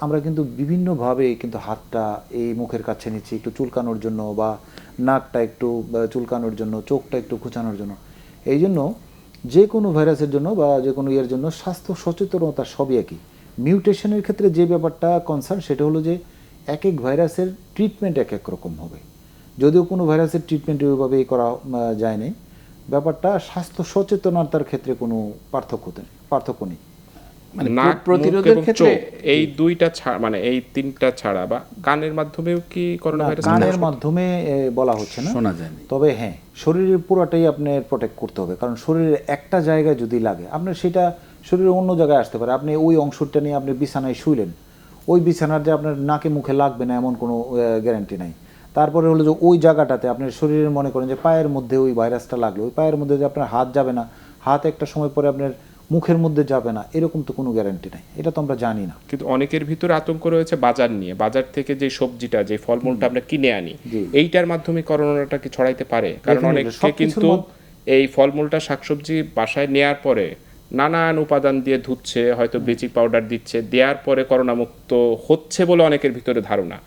Speaker 5: আমরা কিন্তু বিভিন্নভাবে কিন্তু হাতটা এই মুখের কাছে নিচ্ছি একটু চুলকানোর জন্য, বা নাকটা একটু চুলকানোর জন্য, চোখটা একটু খুঁচানোর জন্য। এই জন্য যে কোনো ভাইরাসের জন্য বা যে কোনো ইয়ের জন্য স্বাস্থ্য সচেতনতা সবই একই। মিউটেশনের ক্ষেত্রে যে ব্যাপারটা কনসার্ন সেটা হলো যে এক এক ভাইরাসের ট্রিটমেন্ট এক এক রকম হবে। যদিও কোনো ভাইরাসের ট্রিটমেন্ট ওইভাবেই করা যায়নি, ব্যাপারটা স্বাস্থ্য সচেতনতার ক্ষেত্রে কোনো পার্থক্য নেই।
Speaker 6: মানে
Speaker 1: নাক,
Speaker 6: প্রতিরোধের ক্ষেত্রে
Speaker 1: এই দুইটা ছাড়া, মানে এই তিনটা ছাড়া বা কানের মাধ্যমেও কি করোনা ভাইরাস?
Speaker 5: কানের মাধ্যমে বলা হচ্ছে না,
Speaker 6: শোনা যায়নি।
Speaker 5: তবে হ্যাঁ, শরীরের পুরোটাই আপনার প্রোটেক্ট করতে হবে। কারণ শরীরের একটা জায়গায় যদি লাগে, আপনার সেটা শরীরের অন্য জায়গায় আসতে পারে। আপনি ওই অংশটা নিয়ে আপনি বিছানায় শুইলেন, ওই বিছানার যে আপনার নাকে মুখে লাগবে না এমন কোনো গ্যারান্টি নাই। তারপরে হলো যে ওই জায়গাটাতে আপনার শরীরের মনে করেন যে পায়ের মধ্যে ওই ভাইরাসটা লাগলো, ওই পায়ের মধ্যে যে আপনার হাত যাবে না, হাত একটা সময় পরে আপনার মুখের মধ্যে যাবে না, এরকম তো কোনো গ্যারান্টি নাই, এটা তো আমরা জানি না।
Speaker 1: কিন্তু অনেকের ভিতরে আতঙ্ক রয়েছে বাজার নিয়ে, বাজার থেকে যে সবজিটা যে ফলমূলটা আমরা কিনে আনি
Speaker 5: জি।
Speaker 1: এইটার মাধ্যমে করোনাটা কি ছড়াইতে পারে? কারণ
Speaker 5: Definitely,
Speaker 1: অনেকে
Speaker 5: সবকিছুর
Speaker 1: কিন্তু এই ফলমূলটা শাকসবজি বাসায় নেয়ার পরে নানান উপাদান দিয়ে ধুচ্ছে, হয়তো ব্লিচিং পাউডার দিচ্ছে, দেওয়ার পরে করোনা মুক্ত হচ্ছে বলে অনেকের ভিতরে ধারণা।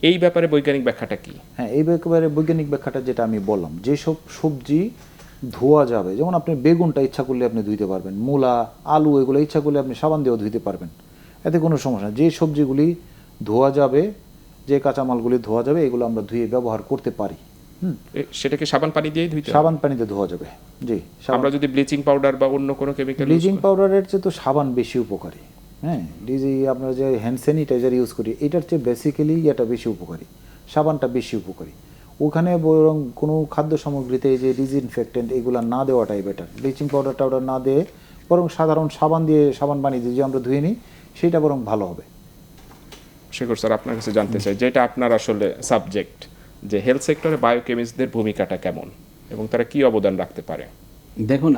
Speaker 1: এই ব্যাপারে বৈজ্ঞানিক ব্যাখ্যাটা কি?
Speaker 5: হ্যাঁ, এই ব্যাপারে বৈজ্ঞানিক ব্যাখ্যাটা যেটা আমি বললাম, যেসব সবজি ধোয়া যাবে, যেমন আপনি বেগুনটা ইচ্ছা করলে আপনি ধুইতে পারবেন, মূলা, আলু এগুলো ইচ্ছা করলে আপনি সাবান দিয়েও ধুইতে পারবেন, এতে কোনো সমস্যা নেই। যে সবজিগুলি ধোয়া যাবে, যে কাঁচামালগুলি ধোয়া যাবে, এগুলো আমরা ধুয়ে ব্যবহার করতে পারি।
Speaker 1: সেটাকে সাবান পানি দিয়ে ধুইতে হবে?
Speaker 5: সাবান পানিতে ধোয়া যাবে, জি।
Speaker 1: আমরা যদি ব্লিচিং পাউডার বা অন্য কোনো কেমিক্যাল
Speaker 5: ব্লিচিং পাউডারের চেয়ে তো সাবান বেশি উপকারী। হ্যাঁ, আমরা যে হ্যান্ড স্যানিটাইজার ইউজ করি এটার চেয়ে বেসিক্যালি এটা বেশি উপকারী, সাবানটা বেশি উপকারী। ওখানে বরং কোনো খাদ্য সামগ্রীতে যে ডিসইনফেক্টেন্ট এগুলো না দেওয়াটাই বেটার। ব্লিচিং পাউডার টাউডার না দিয়ে বরং সাধারণ সাবান দিয়ে, সাবান পানি দিয়ে যে আমরা ধুয়ে নিই সেটা বরং ভালো হবে।
Speaker 1: শেখর স্যার, আপনার কাছে জানতে চাই, যেটা আপনার আসলে সাবজেক্ট, যে হেলথ সেক্টরে বায়োকেমিস্টদের ভূমিকাটা কেমন এবং তারা কি অবদান রাখতে পারে?
Speaker 6: দেখুন,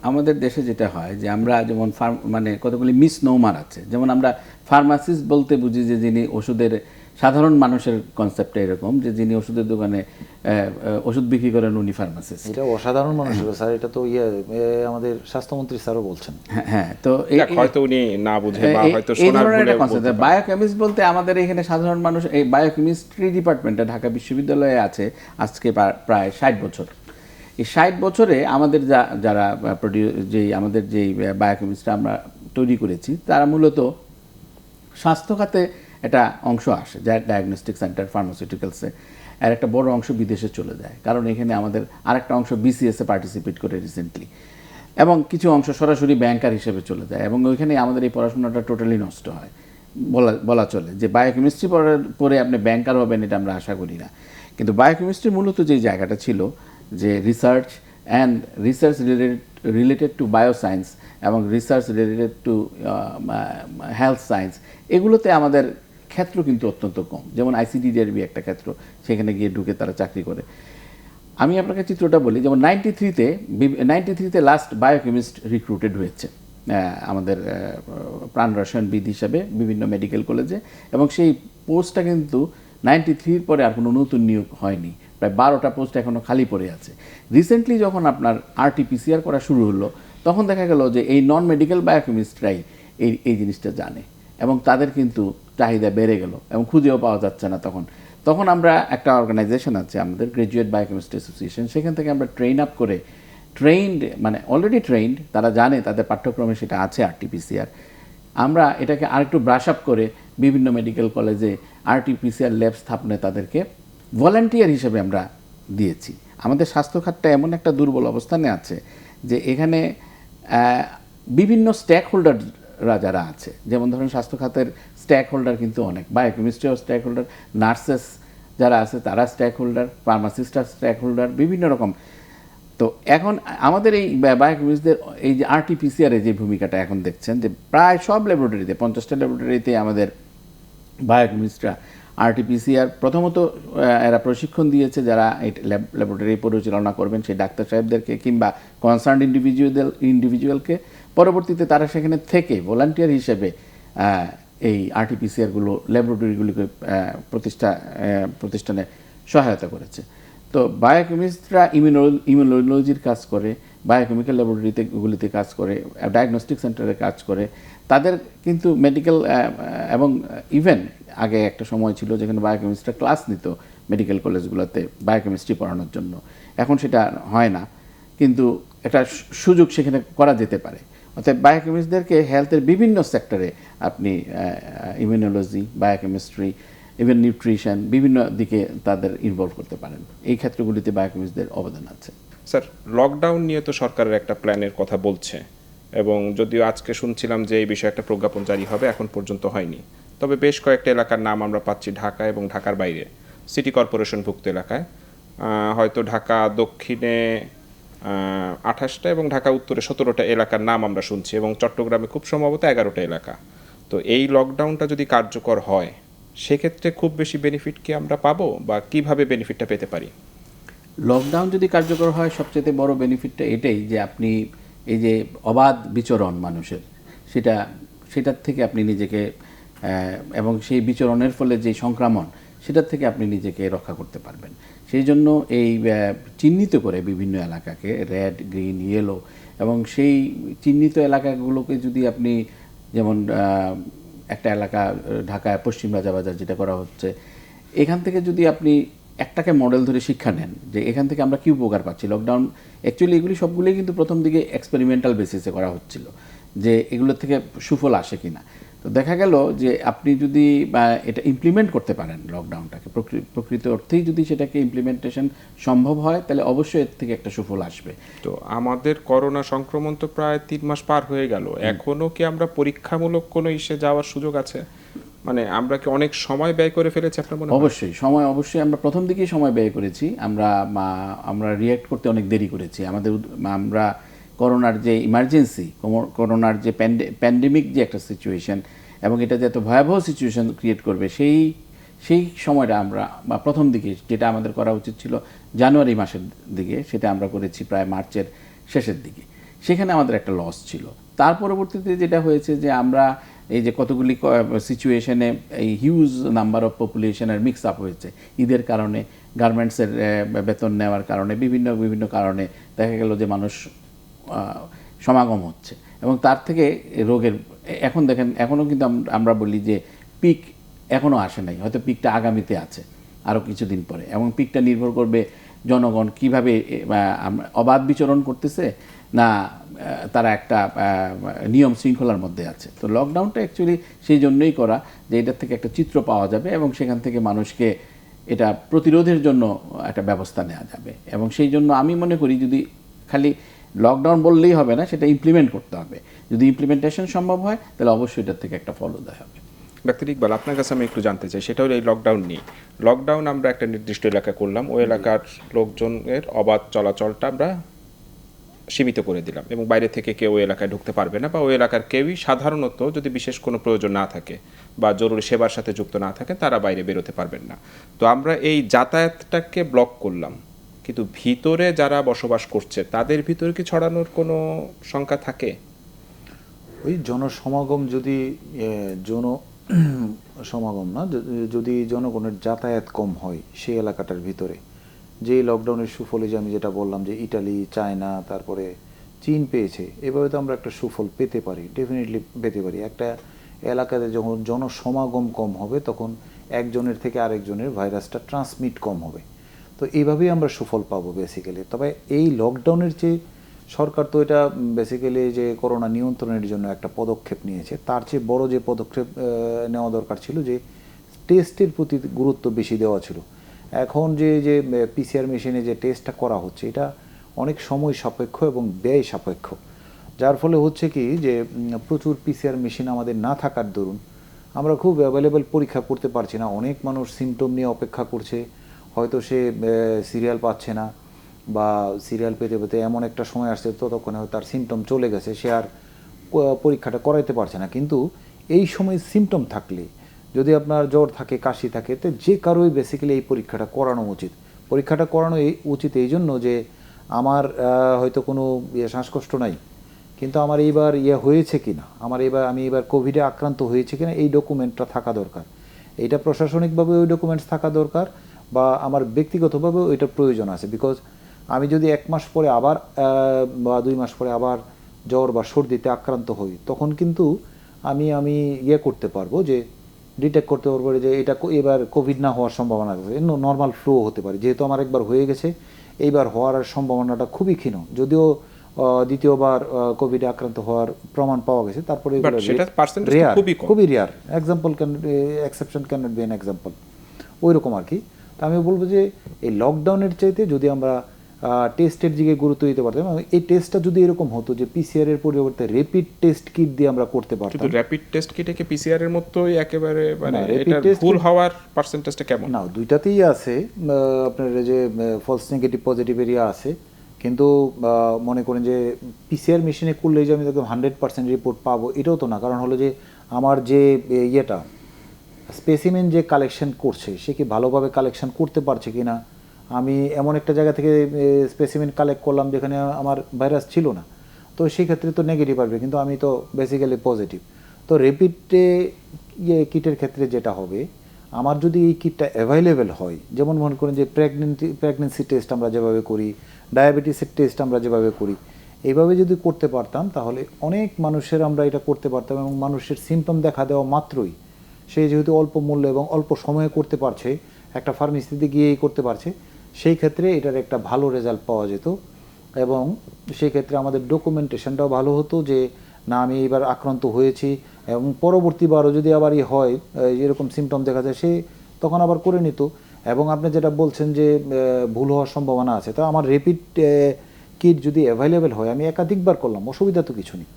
Speaker 6: আমাদের দেশে যেটা হয় যে আমরা যেমন মানে কতগুলি মিসনোমার আছে, যেমন আমরা ফার্মাসিস্ট বলতে বুঝি যে যিনি ওষুধের, সাধারণ মানুষের কনসেপ্টটা এরকম যে যিনি ওষুধের দোকানে ওষুধ বিক্রি করেন উনি ফার্মাসিস্ট।
Speaker 5: এটা অসাধারণ মানুষের স্যার, এটা তো আমাদের স্বাস্থ্যমন্ত্রী স্যারও বলছেন।
Speaker 6: হ্যাঁ, তো
Speaker 1: হয়তো উনি না বুঝে বা হয়তো শোনার ভুলে বলতে পারেন।
Speaker 6: বায়োকেমিস্ট বলতে আমাদের এখানে সাধারণ মানুষ, এই বায়োকেমিস্ট্রি ডিপার্টমেন্টটা ঢাকা বিশ্ববিদ্যালয়ে আছে আজকে প্রায় 60 বছর। এই 60 বছরে আমাদের যারা আমাদের যেই বায়োকেমিস্টরা আমরা তৈরি করেছি তারা মূলত স্বাস্থ্য খাতে একটা অংশ আসে, যা ডায়াগনস্টিক সেন্টার, ফার্মাসিউটিক্যালসে, আর একটা বড় অংশ বিদেশে চলে যায়, কারণ এখানে আমাদের আরেকটা অংশ বিসিএসে পার্টিসিপেট করে রিসেন্টলি, এবং কিছু অংশ সরাসরি ব্যাংকার হিসেবে চলে যায়, এবং ওইখানে আমাদের এই পড়াশোনাটা টোটালি নষ্ট হয় বলা চলে। যে বায়োকেমিস্ট্রি পরে আপনি ব্যাংকার হবেন এটা আমরা আশা করি না। কিন্তু বায়োকেমিস্ট্রি মূলত যে জায়গাটা ছিল যে রিসার্চ রিলেটেড টু বায়োসায়েন্স এবং research related to health science, এগুলোতে আমাদের ক্ষেত্র কিন্তু অত্যন্ত কম। যেমন আইসিডিডিআরবি একটা ক্ষেত্র, সেখানে গিয়ে ঢুকে তারা চাকরি করে। আমি আপনাকে চিত্রটা বলি, যেমন 93-তে লাস্ট বায়োকেমিস্ট রিক্রুটেড হয়েছে আমাদের প্রাণ রসায়নবিদ হিসাবে বিভিন্ন মেডিকেল কলেজে, এবং সেই পোস্টটা কিন্তু 93-র পরে আর কোনো নতুন নিয়োগ হয়নি। প্রায় 12টা পোস্ট এখনও খালি পড়ে আছে। রিসেন্টলি যখন আপনার RT-PCR করা শুরু হলো, তখন দেখা গেল যে এই নন মেডিকেল বায়োকেমিস্টরাই এই জিনিসটা জানে, এবং তাদের কিন্তু চাহিদা বেড়ে গেল এবং খুঁজেও পাওয়া যাচ্ছে না। তখন আমরা একটা অর্গানাইজেশন আছে আমাদের, গ্র্যাজুয়েট বায়োকেমিস্ট অ্যাসোসিয়েশন, সেখান থেকে আমরা মানে অলরেডি ট্রেন্ড, তারা জানে, তাদের পাঠ্যক্রমে সেটা আছে RT-PCR। আমরা এটাকে আরেকটু ব্রাশ আপ করে বিভিন্ন মেডিকেল কলেজে RT-PCR ল্যাব স্থাপনে তাদেরকে ভলান্টিয়ার হিসেবে আমরা দিয়েছি। আমাদের স্বাস্থ্য খাতটা এমন একটা দুর্বল অবস্থানে আছে যে এখানে বিভিন্ন স্টেক হোল্ডাররা যারা আছে, যেমন ধরুন স্বাস্থ্য খাতের স্টেক হোল্ডার কিন্তু অনেক, বায়োকেমিস্ট্রিও স্টেক হোল্ডার, নার্সেস যারা আছে তারা স্টেক হোল্ডার, ফার্মাসিস্টরা স্টেক হোল্ডার, বিভিন্ন রকম। তো এখন আমাদের এই বায়োকেমিস্টদের এই যে RT-PCR যে ভূমিকাটা এখন দেখছেন যে প্রায় সব ল্যাবরেটরিতে, 50টা ল্যাবরেটরিতে আমাদের বায়োকেমিস্টরা RT-PCR প্রথমত এরা প্রশিক্ষণ দিয়েছে যারা এই ল্যাবরেটরি পরিচালনা করবেন সেই ডাক্তার সাহেবদেরকে কিংবা কনসার্ন ইন্ডিভিজুয়ালকে। পরবর্তীতে তারা সেখানে থেকে ভলান্টিয়ার হিসেবে এই RT-PCRগুলো ল্যাবরেটরিগুলিকে প্রতিষ্ঠানে সহায়তা করেছে। তো বায়োকেমিস্টরা ইমিউনোলজির কাজ করে, বায়োকেমিক্যাল ল্যাবরেটরিগুলিতে কাজ করে, ডায়াগনস্টিক সেন্টারে কাজ করে। তাদের কিন্তু মেডিকেল এবং ইভেন আগে একটা সময় ছিল যেখানে বায়োকেমিস্টরা ক্লাস নিত মেডিকেল কলেজগুলোতে বায়োকেমিস্ট্রি পড়ানোর জন্য, এখন সেটা হয় না, কিন্তু একটা সুযোগ সেখানে করা যেতে পারে। অর্থাৎ বায়োকেমিস্টদেরকে হেলথের বিভিন্ন সেক্টরে আপনি ইমিউনোলজি, বায়োকেমিস্ট্রি, ইভেন নিউট্রিশন, বিভিন্ন দিকে তাদের ইনভলভ করতে পারেন। এই ক্ষেত্রগুলিতে বায়োকেমিস্টদের অবদান আছে।
Speaker 1: স্যার, লকডাউন নিয়ে তো সরকারের একটা প্ল্যানের কথা বলছে, এবং যদিও আজকে শুনছিলাম যে এই বিষয়ে একটা প্রজ্ঞাপন জারি হবে, এখন পর্যন্ত হয়নি। তবে বেশ কয়েকটা এলাকার নাম আমরা পাচ্ছি ঢাকা এবং ঢাকার বাইরে সিটি কর্পোরেশনভুক্ত এলাকায়, হয়তো ঢাকা দক্ষিণে 28টা এবং ঢাকা উত্তরে 17টা এলাকার নাম আমরা শুনছি, এবং চট্টগ্রামে খুব সম্ভবত 11টা এলাকা। তো এই লকডাউনটা যদি কার্যকর হয়, সেক্ষেত্রে খুব বেশি বেনিফিট কি আমরা পাবো, বা কিভাবে বেনিফিটটা পেতে পারি?
Speaker 6: লকডাউন যদি কার্যকর হয় সবচেয়ে বড় বেনিফিটটা এটাই যে আপনি এই যে অবাধ বিচরণ মানুষের সেটার থেকে আপনি নিজেকে এবং সেই বিচরণের ফলে যে সংক্রমণ সেটার থেকে আপনি নিজেকে রক্ষা করতে পারবেন। সেই জন্য এই চিহ্নিত করে বিভিন্ন এলাকাকে রেড, গ্রিন, ইয়েলো, এবং সেই চিহ্নিত এলাকাগুলোকে যদি আপনি যেমন একটা এলাকা ঢাকায় পশ্চিম রাজাবাজার যেটা করা হচ্ছে, এখান থেকে যদি আপনি একটাকে মডেল ধরে শিক্ষা নেন যে এখান থেকে আমরা কি উপকার পাচ্ছি। লকডাউন অ্যাকচুয়ালি এগুলি সবগুলোই কিন্তু প্রথম দিকে এক্সপেরিমেন্টাল বেসিসে করা হচ্ছিল যে এগুলোর থেকে সুফল আসে কিনা। তো দেখা গেল যে আপনি যদি এটা ইমপ্লিমেন্ট করতে পারেন লকডাউনটাকে, প্রকৃত অর্থেই যদি সেটাকে ইমপ্লিমেন্টেশন সম্ভব হয় তাহলে অবশ্যই এর থেকে একটা সুফল আসবে।
Speaker 1: তো আমাদের করোনা সংক্রমণ তো প্রায় 3 মাস পার হয়ে গেল, এখনো কি আমরা পরীক্ষামূলক কোনো ইসে যাওয়ার সুযোগ আছে? মানে আমরা কি অনেক সময় ব্যয় করে ফেলেছি আপনার মনে হয়?
Speaker 6: অবশ্যই আমরা প্রথম দিকেই সময় ব্যয় করেছি। আমরা রিয়্যাক্ট করতে অনেক দেরি করেছি। আমরা করোনার যে ইমার্জেন্সি, করোনার যে প্যান্ডেমিক যে একটা সিচুয়েশন, এবং এটা যে এত ভয়াবহ সিচুয়েশন ক্রিয়েট করবে সেই সময়টা আমরা প্রথম দিকে যেটা আমাদের করা উচিত ছিল জানুয়ারি মাসের দিকে, সেটা আমরা করেছি প্রায় মার্চের শেষের দিকে। সেখানে আমাদের একটা লস ছিল। তার পরবর্তীতে যেটা হয়েছে যে আমরা এই যে কতগুলি সিচুয়েশনে এই হিউজ নাম্বার অফ পপুলেশনের মিক্স আপ হয়েছে ঈদের কারণে, গার্মেন্টসের বেতন নেওয়ার কারণে, বিভিন্ন কারণে দেখা গেল যে মানুষ সমাগম হচ্ছে, এবং তার থেকে রোগের এখন দেখেন এখনও কিন্তু আমরা বলি যে পিক এখনও আসে নাই, হয়তো পিকটা আগামীতে আছে আরও কিছুদিন পরে, এবং পিকটা নির্ভর করবে জনগণ কিভাবে অবাধ বিচরণ করতেছে না তারা একটা নিয়ম শৃঙ্খলার মধ্যে আছে। তো লকডাউনটা অ্যাকচুয়ালি সেই জন্যই করা যে এটার থেকে একটা চিত্র পাওয়া যাবে এবং সেখান থেকে মানুষকে এটা প্রতিরোধের জন্য একটা ব্যবস্থা নেওয়া যাবে। এবং সেই জন্য আমি মনে করি যদি খালি লকডাউন বললেই হবে না, সেটা ইমপ্লিমেন্ট করতে হবে। যদি ইমপ্লিমেন্টেশন সম্ভব হয় তাহলে অবশ্যই এটার থেকে একটা ফলোদয় হবে।
Speaker 1: ডাক্তার ইকবাল, আপনার কাছে আমি একটু জানতে চাই, সেটা হলো এই লকডাউন নিয়ে। লকডাউন আমরা একটা নির্দিষ্ট এলাকা করলাম, ওই এলাকার লোকজনের অবাধ চলাচলটা আমরা সীমিত করে দিলাম, এবং বাইরে থেকে কেউ ওই এলাকায় ঢুকতে পারবে না, বা ওই এলাকার কেউই সাধারণত যদি বিশেষ কোনো প্রয়োজন না থাকে বা জরুরি সেবার সাথে যুক্ত না থাকে তারা বাইরে বেরোতে পারবেন না। তো আমরা এই যাতায়াতটাকে ব্লক করলাম, কিন্তু ভিতরে যারা বসবাস করছে তাদের ভিতরে কি ছড়ানোর কোনো শঙ্কা থাকে?
Speaker 5: ওই জনসমাগম যদি সমাগম না, যদি জনগণের যাতায়াত কম হয় সেই এলাকাটার ভিতরে, যে লকডাউনের সুফলে যে আমি যেটা বললাম যে ইটালি, চায়না, তারপরে চীন পেয়েছে, এভাবে তো আমরা একটা সুফল পেতে পারি, ডেফিনেটলি পেতে পারি। একটা এলাকাতে যখন জনসমাগম কম হবে তখন একজনের থেকে আরেকজনের ভাইরাসটা ট্রান্সমিট কম হবে। তো এইভাবেই আমরা সুফল পাবো বেসিক্যালি। তবে এই লকডাউনের চেয়ে সরকার তো এটা বেসিক্যালি যে করোনা নিয়ন্ত্রণের জন্য একটা পদক্ষেপ নিয়েছে, তার চেয়ে বড় যে পদক্ষেপ নেওয়া দরকার ছিল যে টেস্টের প্রতি গুরুত্ব বেশি দেওয়া ছিল। এখন যে পিসিআর মেশিনে যে টেস্টটা করা হচ্ছে এটা অনেক সময় সাপেক্ষ এবং ব্যয় সাপেক্ষ, যার ফলে হচ্ছে কি যে প্রচুর পিসিআর মেশিন আমাদের না থাকার দরুন আমরা খুব অ্যাভেলেবেল পরীক্ষা করতে পারছি না। অনেক মানুষ সিমটম নিয়ে অপেক্ষা করছে, হয়তো সে সিরিয়াল পাচ্ছে না, বা সিরিয়াল পেতে পেতে এমন একটা সময় আসছে ততক্ষণে তার সিমটম চলে গেছে, সে আর পরীক্ষাটা করাইতে পারছে না। কিন্তু এই সময় সিমটম থাকলে, যদি আপনার জ্বর থাকে, কাশি থাকে, তো যে কারোই বেসিক্যালি এই পরীক্ষাটা করানো উচিত। পরীক্ষাটা করানো উচিত এই জন্য যে আমার হয়তো কোনো শ্বাসকষ্ট নাই, কিন্তু আমার এইবার হয়েছে কিনা, আমি এবার কোভিডে আক্রান্ত হয়েছে কিনা, এই ডকুমেন্টটা থাকা দরকার। এইটা প্রশাসনিকভাবে ওই ডকুমেন্টস থাকা দরকার, বা আমার ব্যক্তিগতভাবেও ওইটার প্রয়োজন আছে। বিকজ আমি যদি 1 মাস পরে আবার বা 2 মাস পরে আবার জ্বর বা সর্দিতে আক্রান্ত হই, তখন কিন্তু আমি করতে পারবো যে ডিটেক্ট করতে পারবো যে এটা এবার কোভিড না হওয়ার সম্ভাবনা আছে, নর্মাল ফ্লু হতে পারে। যেহেতু আমার একবার হয়ে গেছে, এইবার হওয়ার সম্ভাবনাটা খুবই ক্ষীণ, যদিও দ্বিতীয়বার কোভিডে আক্রান্ত হওয়ার প্রমাণ পাওয়া গেছে। তারপরে খুবই rare, exception can not be an example, ওই রকম আর কি। তো আমি বলবো যে এই লকডাউনের চাইতে যদি আমরা টেস্টের দিকে গুরুত্ব দিতে পারতাম, এই টেস্টটা যদি এরকম হতো যে পিসিআর এর পরিবর্তে র্যাপিড টেস্ট কিট দিয়ে আমরা করতে পারতাম।
Speaker 1: কিন্তু র্যাপিড টেস্ট কিটে কি পিসিআর এর মতোই একেবারে মানে এটা ভুল হওয়ার পার্সেন্টেজটা কেমন?
Speaker 5: না, দুইটাতেই আছে আপনার যে ফলস নেগেটিভ পজিটিভ এরিয়া আছে, কিন্তু মনে করেন যে পিসিআর মেশিনে করলে যে আমি 100% রিপোর্ট পাবো এটাও তো না। কারণ হলো যে আমার যে স্পেসিমেন যে কালেকশন করছে সে কি ভালোভাবে কালেকশন করতে পারছে কি না। আমি এমন একটা জায়গা থেকে স্পেসিমেন কালেক্ট করলাম যেখানে আমার ভাইরাস ছিল না, তো সেই ক্ষেত্রে তো নেগেটিভ আসবে, কিন্তু আমি তো বেসিক্যালি পজিটিভ। তো র্যাপিড কিটের ক্ষেত্রে যেটা হবে, আমার যদি এই কিটটা অ্যাভেলেবেল হয়, যেমন মনে করেন যে প্রেগনেন্সি টেস্ট আমরা যেভাবে করি, ডায়াবেটিসের টেস্ট আমরা যেভাবে করি, এইভাবে যদি করতে পারতাম তাহলে অনেক মানুষের আমরা এটা করতে পারতাম, এবং মানুষের সিমটম দেখা দেওয়া মাত্রই সে যেহেতু অল্প মূল্য এবং অল্প সময়ে করতে পারছে, একটা ফার্মেসিতে গিয়েই করতে পারছে, সেই ক্ষেত্রে এটার একটা ভালো রেজাল্ট পাওয়া যেত। এবং সেই ক্ষেত্রে আমাদের ডকুমেন্টেশনটাও ভালো হতো যে না আমি এইবার আক্রান্ত হয়েছি, এবং পরবর্তীবারও যদি আবার হয় এরকম সিমটম দেখা যায় সে তখন আবার করে নিত। এবং আপনি যেটা বলছেন যে ভুল হওয়ার সম্ভাবনা আছে, তা আমার র্যাপিড কিট যদি অ্যাভেলেবেল হয়, আমি একাধিকবার করলাম, অসুবিধা তো কিছু নেই।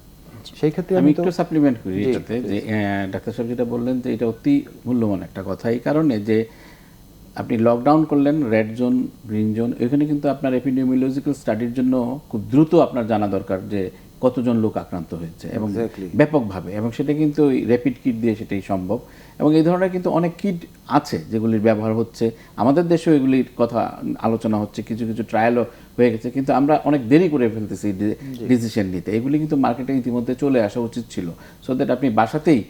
Speaker 5: সেই ক্ষেত্রে
Speaker 6: আমি
Speaker 5: আমি
Speaker 6: একটু সাপ্লিমেন্ট করি এটাতে, যে ডাক্তার সাহেব যেটা বললেন যে এটা অতি মূল্যবান একটা কথা, এই কারণে যে আপনি লকডাউন করলেন রেড জোন, গ্রিন জোন, এখানে কিন্তু আপনার এপিডেমিওলজিক্যাল স্টাডির জন্য খুব দ্রুত আপনার জানা দরকার যে কতজন লোক আক্রান্ত হয়েছে এবং ব্যাপকভাবে, এবং সেটা কিন্তু র্যাপিড কিট দিয়ে সেটাই সম্ভব। এবং এই ধরনের কিন্তু অনেক কিট আছে যেগুলির ব্যবহার হচ্ছে, আমাদের দেশেও এগুলির কথা আলোচনা হচ্ছে, কিছু কিছু ট্রায়ালও হয়ে গেছে, কিন্তু আমরা অনেক দেরি করে ফেলতেছি ডিসিশন নিতে। এগুলি কিন্তু মার্কেটে ইতিমধ্যে চলে আসা উচিত ছিল, সো দ্যাট আপনি বাসাতেই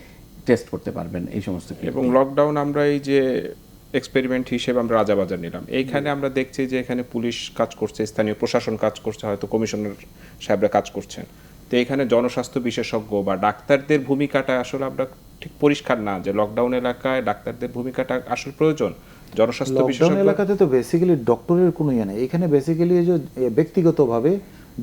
Speaker 6: টেস্ট করতে পারবেন এই সমস্ত kit
Speaker 1: এবং
Speaker 6: দিয়ে।
Speaker 1: লকডাউন আমরা এই যে এক্সপেরিমেন্ট হিসেবে আমরা রাজাবাজার নিলাম, এইখানে আমরা দেখছি যে এখানে পুলিশ কাজ করছে, স্থানীয় প্রশাসন কাজ করছে, হয়তো কমিশনার সাহেবরা কাজ করছেন। তো এখানে জনস্বাস্থ্য বিশেষজ্ঞ বা ডাক্তারদের ভূমিকাটা আসলে আমরা ঠিক পরিষ্কার না, যে লকডাউন এলাকায় ডাক্তারদের ভূমিকাটা আসলে প্রয়োজন। জনস্বাস্থ্য
Speaker 5: লকডাউন
Speaker 1: বিশেষজ্ঞ
Speaker 5: এলাকাতে তো বেসিক্যালি ডক্টরের কোনো ইয়ে নেই, এখানে বেসিক্যালি যে ব্যক্তিগতভাবে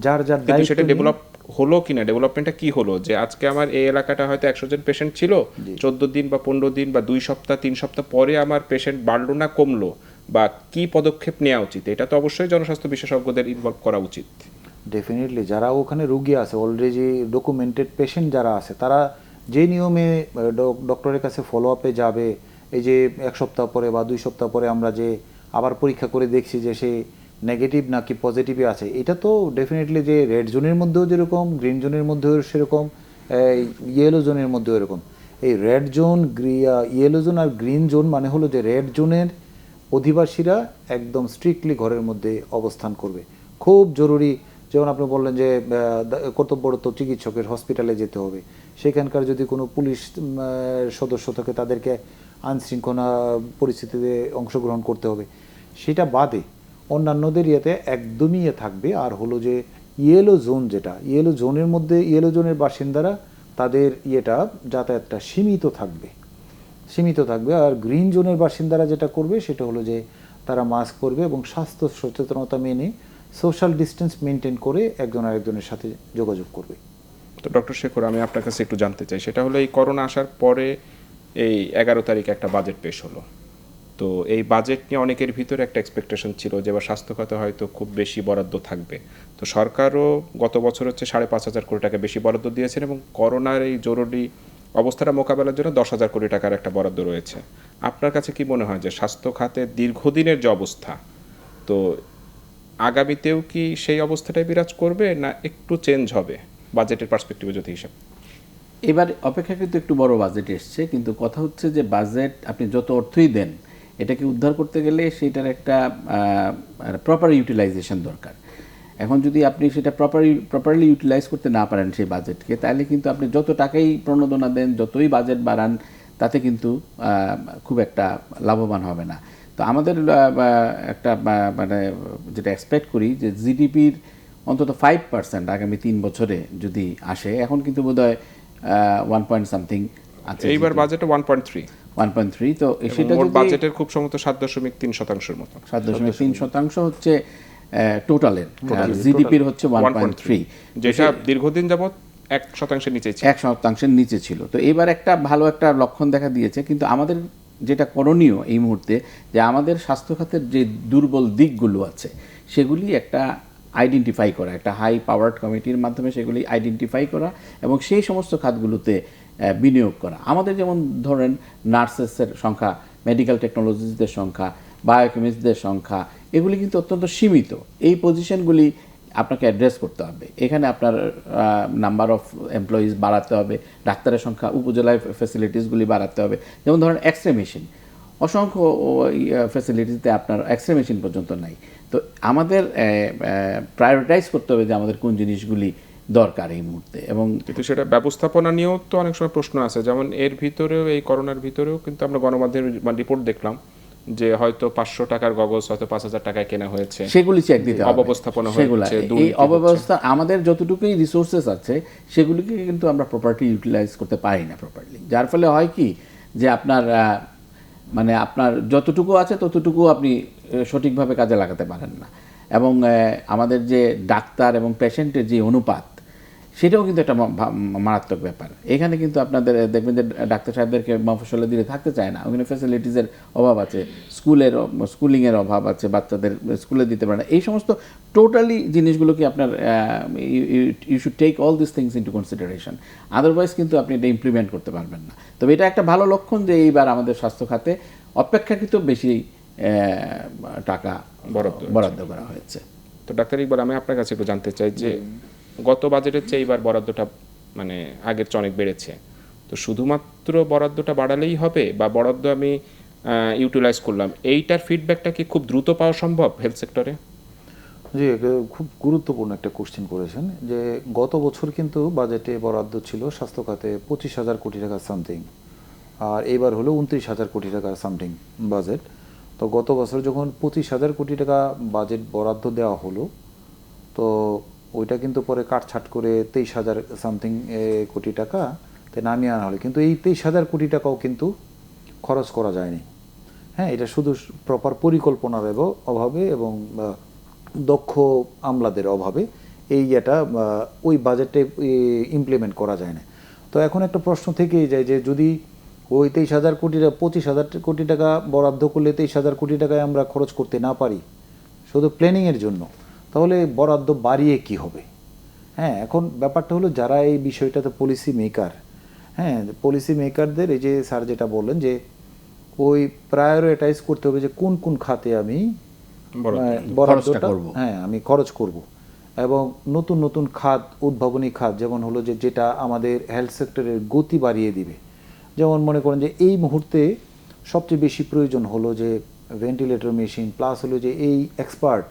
Speaker 5: যার যার
Speaker 1: কিন্তু
Speaker 5: দায়িত্ব
Speaker 1: সেটা
Speaker 5: নিয়ে-
Speaker 1: ডেভেলপ হলো কিনা, ডেভেলপমেন্টটা কি হলো, যে আজকে আমার এই এলাকাটা হয়তো 100 জন পেশেন্ট ছিল, 14 দিন বা 15 দিন বা 2 সপ্তাহ 3 সপ্তাহ পরে আমার পেশেন্ট বাড়লো না কমলো, বা কি পদক্ষেপ নেওয়া উচিত, এটা তো অবশ্যই জনস্বাস্থ্য বিশেষজ্ঞদের ইনভলভ করা উচিত।
Speaker 5: ডেফিনেটলি যারা ওখানে রুগী আছে, অলরেডি ডকুমেন্টেড পেশেন্ট যারা আছে, তারা যে নিয়মে ডক্টরের কাছে ফলো আপে যাবে, এই যে 1 সপ্তাহ পরে বা 2 সপ্তাহ পরে আমরা যে আবার পরীক্ষা করে দেখছি যে সে নেগেটিভ নাকি পজিটিভই আছে, এটা তো ডেফিনেটলি যে রেড জোনের মধ্যেও যেরকম, গ্রিন জোনের মধ্যেও সেরকম, ইয়েলো জোনের মধ্যেও এরকম। এই রেড জোন, ইয়েলো জোন আর গ্রিন জোন মানে হলো যে রেড জোনের অধিবাসীরা একদম স্ট্রিক্টলি ঘরের মধ্যে অবস্থান করবে, খুব জরুরি। যেমন আপনি বললেন যে কর্তব্যরত চিকিৎসকের হসপিটালে যেতে হবে, সেখানকার যদি কোনো পুলিশ সদস্য থাকে তাদেরকে আইনশৃঙ্খলা পরিস্থিতিতে অংশগ্রহণ করতে হবে, সেটা বাদে অন্যান্যদের ইয়েতে একদমই ইয়ে থাকবে। আর হলো যে ইয়েলো জোন, যেটা ইয়েলো জোনের মধ্যে, ইয়েলো জোনের বাসিন্দারা তাদের ইয়েটা যাতায়াতটা সীমিত থাকবে। আর গ্রিন জোনের বাসিন্দারা যেটা করবে সেটা হলো যে তারা মাস্ক পরবে এবং স্বাস্থ্য সচেতনতা মেনে সোশ্যাল ডিস্টেন্স মেনটেন করে একজন আরেকজনের সাথে যোগাযোগ করবে।
Speaker 1: তো ডক্টর শেখর, আমি আপনার কাছে একটু জানতে চাই, সেটা হলো এই করোনা আসার পরে এই 11 তারিখে একটা বাজেট পেশ হলো। তো এই বাজেট নিয়ে অনেকের ভিতরে একটা এক্সপেকটেশন ছিল যে এবার স্বাস্থ্য খাতে হয়তো খুব বেশি বরাদ্দ থাকবে। তো সরকারও গত বছর হচ্ছে 5,500 কোটি টাকা বেশি বরাদ্দ দিয়েছেন, এবং করোনার এই জরুরি অবস্থাটা মোকাবেলার জন্য 10,000 কোটি টাকার একটা বরাদ্দ রয়েছে। আপনার কাছে কি মনে হয় যে স্বাস্থ্য খাতের দীর্ঘদিনের যে অবস্থা, তো আগামীতেও কি সেই অবস্থাটাই বিরাজ করবে, না একটু চেঞ্জ হবে বাজেটের পার্সপেক্টিভে যদি হিসাব?
Speaker 6: এবার অপেক্ষাকৃত একটু বড় বাজেট এসছে, কিন্তু কথা হচ্ছে যে বাজেট আপনি যত অর্থই দেন, এটাকে উদ্ধার করতে গেলে সেটার একটা প্রপার ইউটিলাইজেশন দরকার। এখন যদি আপনি সেটা প্রপারলি ইউটিলাইজ করতে না পারেন সেই বাজেটকে, তাহলে কিন্তু আপনি যত টাকাই প্রণোদনা দেন, যতই বাজেট বাড়ান, তাতে কিন্তু খুব একটা লাভবান হবে না। তো আমাদের একটা মানে যেটা এক্সপেক্ট করি যে জিডিপির অন্তত 5% আগামী 3 বছরে যদি আসে, এখন কিন্তু বোধহয় 1 পয়েন্ট সামথিং আছে,
Speaker 1: এইবার বাজেটে 1.3,
Speaker 6: 1.3। তো সেটা
Speaker 1: মোট
Speaker 6: যদি
Speaker 1: বাজেটের খুব সম্ভবত 7.3% মতো,
Speaker 6: 7.3% হচ্ছে টোটালের, জিডিপির হচ্ছে 1.3,
Speaker 1: যেটা দীর্ঘদিন যাবত 1% নিচে ছিল।
Speaker 6: 1% নিচে ছিল। তো এবার একটা ভালো একটা লক্ষণ দেখা দিয়েছে, কিন্তু আমাদের যেটা করণীয় এই মুহূর্তে, যে আমাদের স্বাস্থ্য খাতের যে দুর্বল দিকগুলো আছে সেগুলি একটা আইডেন্টিফাই করা, একটা হাই পাওয়ার্ড কমিটির মাধ্যমে সেগুলি আইডেন্টিফাই করা এবং সেই সমস্ত খাতগুলোতে বিনিয়োগ করা। আমাদের যেমন ধরেন নার্সেসের সংখ্যা, মেডিকেল টেকনোলজিস্টদের সংখ্যা, বায়োকেমিস্টদের সংখ্যা, এগুলি কিন্তু অত্যন্ত সীমিত। এই পজিশনগুলি আপনাকে অ্যাড্রেস করতে হবে। এখানে আপনার নাম্বার অফ এমপ্লয়িজ বাড়াতে হবে, ডাক্তারের সংখ্যা, উপজেলায় ফ্যাসিলিটিসগুলি বাড়াতে হবে। যেমন ধরেন এক্স-রে মেশিন, অসংখ্য ফ্যাসিলিটিসতে আপনার এক্স-রে মেশিন পর্যন্ত নাই। তো আমাদের প্রায়োরিটাইজ করতে হবে যে আমাদের কোন জিনিসগুলি দরকার এই মুহূর্তে। এবং
Speaker 1: কিন্তু সেটা ব্যবস্থাপনা নিয়েও তো অনেক সময় প্রশ্ন আছে, যেমন এর ভিতরেও, এই করোনার ভিতরেও কিন্তু আমরা গণমাধ্যমের রিপোর্ট দেখলাম যে হয়তো 500 টাকার গগলস হয়তো 5000 টাকায় কেনা হয়েছে,
Speaker 6: সেগুলি চেক দিতে হবে।
Speaker 1: অব্যবস্থাপনা
Speaker 6: সেগুলা
Speaker 1: হচ্ছে,
Speaker 6: এই
Speaker 1: দুর্নীতি
Speaker 6: অব্যবস্থা, আমাদের যতটুকুই রিসোর্সেস আছে সেগুলিকে কিন্তু আমরা প্রপারলি ইউটিলাইজ করতে পারি না প্রপারলি। যার ফলে হয় কি যে আপনার মানে আপনার যতটুকু আছে ততটুকু আপনি সঠিকভাবে কাজে লাগাতে পারেন না। এবং আমাদের যে ডাক্তার এবং পেশেন্টের যে অনুপাত, সেটাও কিন্তু একটা মারাত্মক ব্যাপার। এখানে কিন্তু আপনাদের দেখবেন যে ডাক্তার সাহেবদেরকে মফস্বলে দিলে থাকতে চায় না, ওখানে ফ্যাসিলিটিসের অভাব আছে, স্কুলিংয়ের অভাব আছে, বাচ্চাদের স্কুলে দিতে পারে না। এই সমস্ত টোটালি জিনিসগুলোকে আপনার you should take all this things into consideration, otherwise কিন্তু আপনি এটা ইমপ্লিমেন্ট করতে পারবেন না। তবে এটা একটা ভালো লক্ষণ যে এইবার আমাদের স্বাস্থ্য খাতে অপেক্ষাকৃত বেশি টাকা বরাদ্দ করা হয়েছে।
Speaker 1: তো ডাক্তার ইকবাল, আমি আপনার কাছে একটু জানতে চাই যে গত বাজেটের চেয়ে এইবার বরাদ্দটা মানে আগের চেয়ে অনেক বেড়েছে, তো শুধুমাত্র বরাদ্দটা বাড়ালেই হবে, বা বরাদ্দ আমি ইউটিলাইজ করলাম, এইটার ফিডব্যাকটা কি খুব দ্রুত পাওয়া সম্ভব হেলথ সেক্টরে?
Speaker 5: জি, খুব গুরুত্বপূর্ণ একটা কোশ্চেন করেছেন। যে গত বছর কিন্তু বাজেটে বরাদ্দ ছিল স্বাস্থ্য খাতে 25,000 কোটি টাকা সামথিং, আর এবার হলো 29,000 কোটি টাকা সামথিং বাজেট। তো গত বছর যখন 25,000 কোটি টাকা বাজেট বরাদ্দ দেওয়া হলো, তো ওইটা কিন্তু পরে কাটছাট করে 23,000 সামথিং কোটি টাকা তে নামিয়ে আনা হলো। কিন্তু এই 23,000 কোটি টাকাও কিন্তু খরচ করা যায়নি। হ্যাঁ, এটা শুধু প্রপার পরিকল্পনার অভাবে এবং দক্ষ আমলাদের অভাবে এই এটা ওই বাজেটে ইমপ্লিমেন্ট করা যায় না। তো এখন একটা প্রশ্ন থেকেই যায় যে যদি ওই 23,000 কোটি 25,000 কোটি টাকা বরাদ্দ করলে 23,000 কোটি টাকায় আমরা খরচ করতে না পারি শুধু প্ল্যানিংয়ের জন্য, তাহলে বরাদ্দ বাড়িয়ে কি হবে? হ্যাঁ, এখন ব্যাপারটা হলো যারা এই বিষয়টাতে পলিসি মেকার, হ্যাঁ, পলিসি মেকারদের এই যে স্যার যেটা বললেন যে ওই প্রায়োরিটাইজ করতে হবে যে কোন কোন খাতে আমি বরাদ্দটা আমি খরচ করব, এবং নতুন নতুন খাত, উদ্ভাবনী খাত, যেমন হলো যে যেটা আমাদের হেলথ সেক্টরের গতি বাড়িয়ে দিবে। যেমন মনে করেন যে এই মুহূর্তে সবচেয়ে বেশি প্রয়োজন হলো যে ভেন্টিলেটর মেশিন, প্লাস হলো যে এই এক্সপার্ট,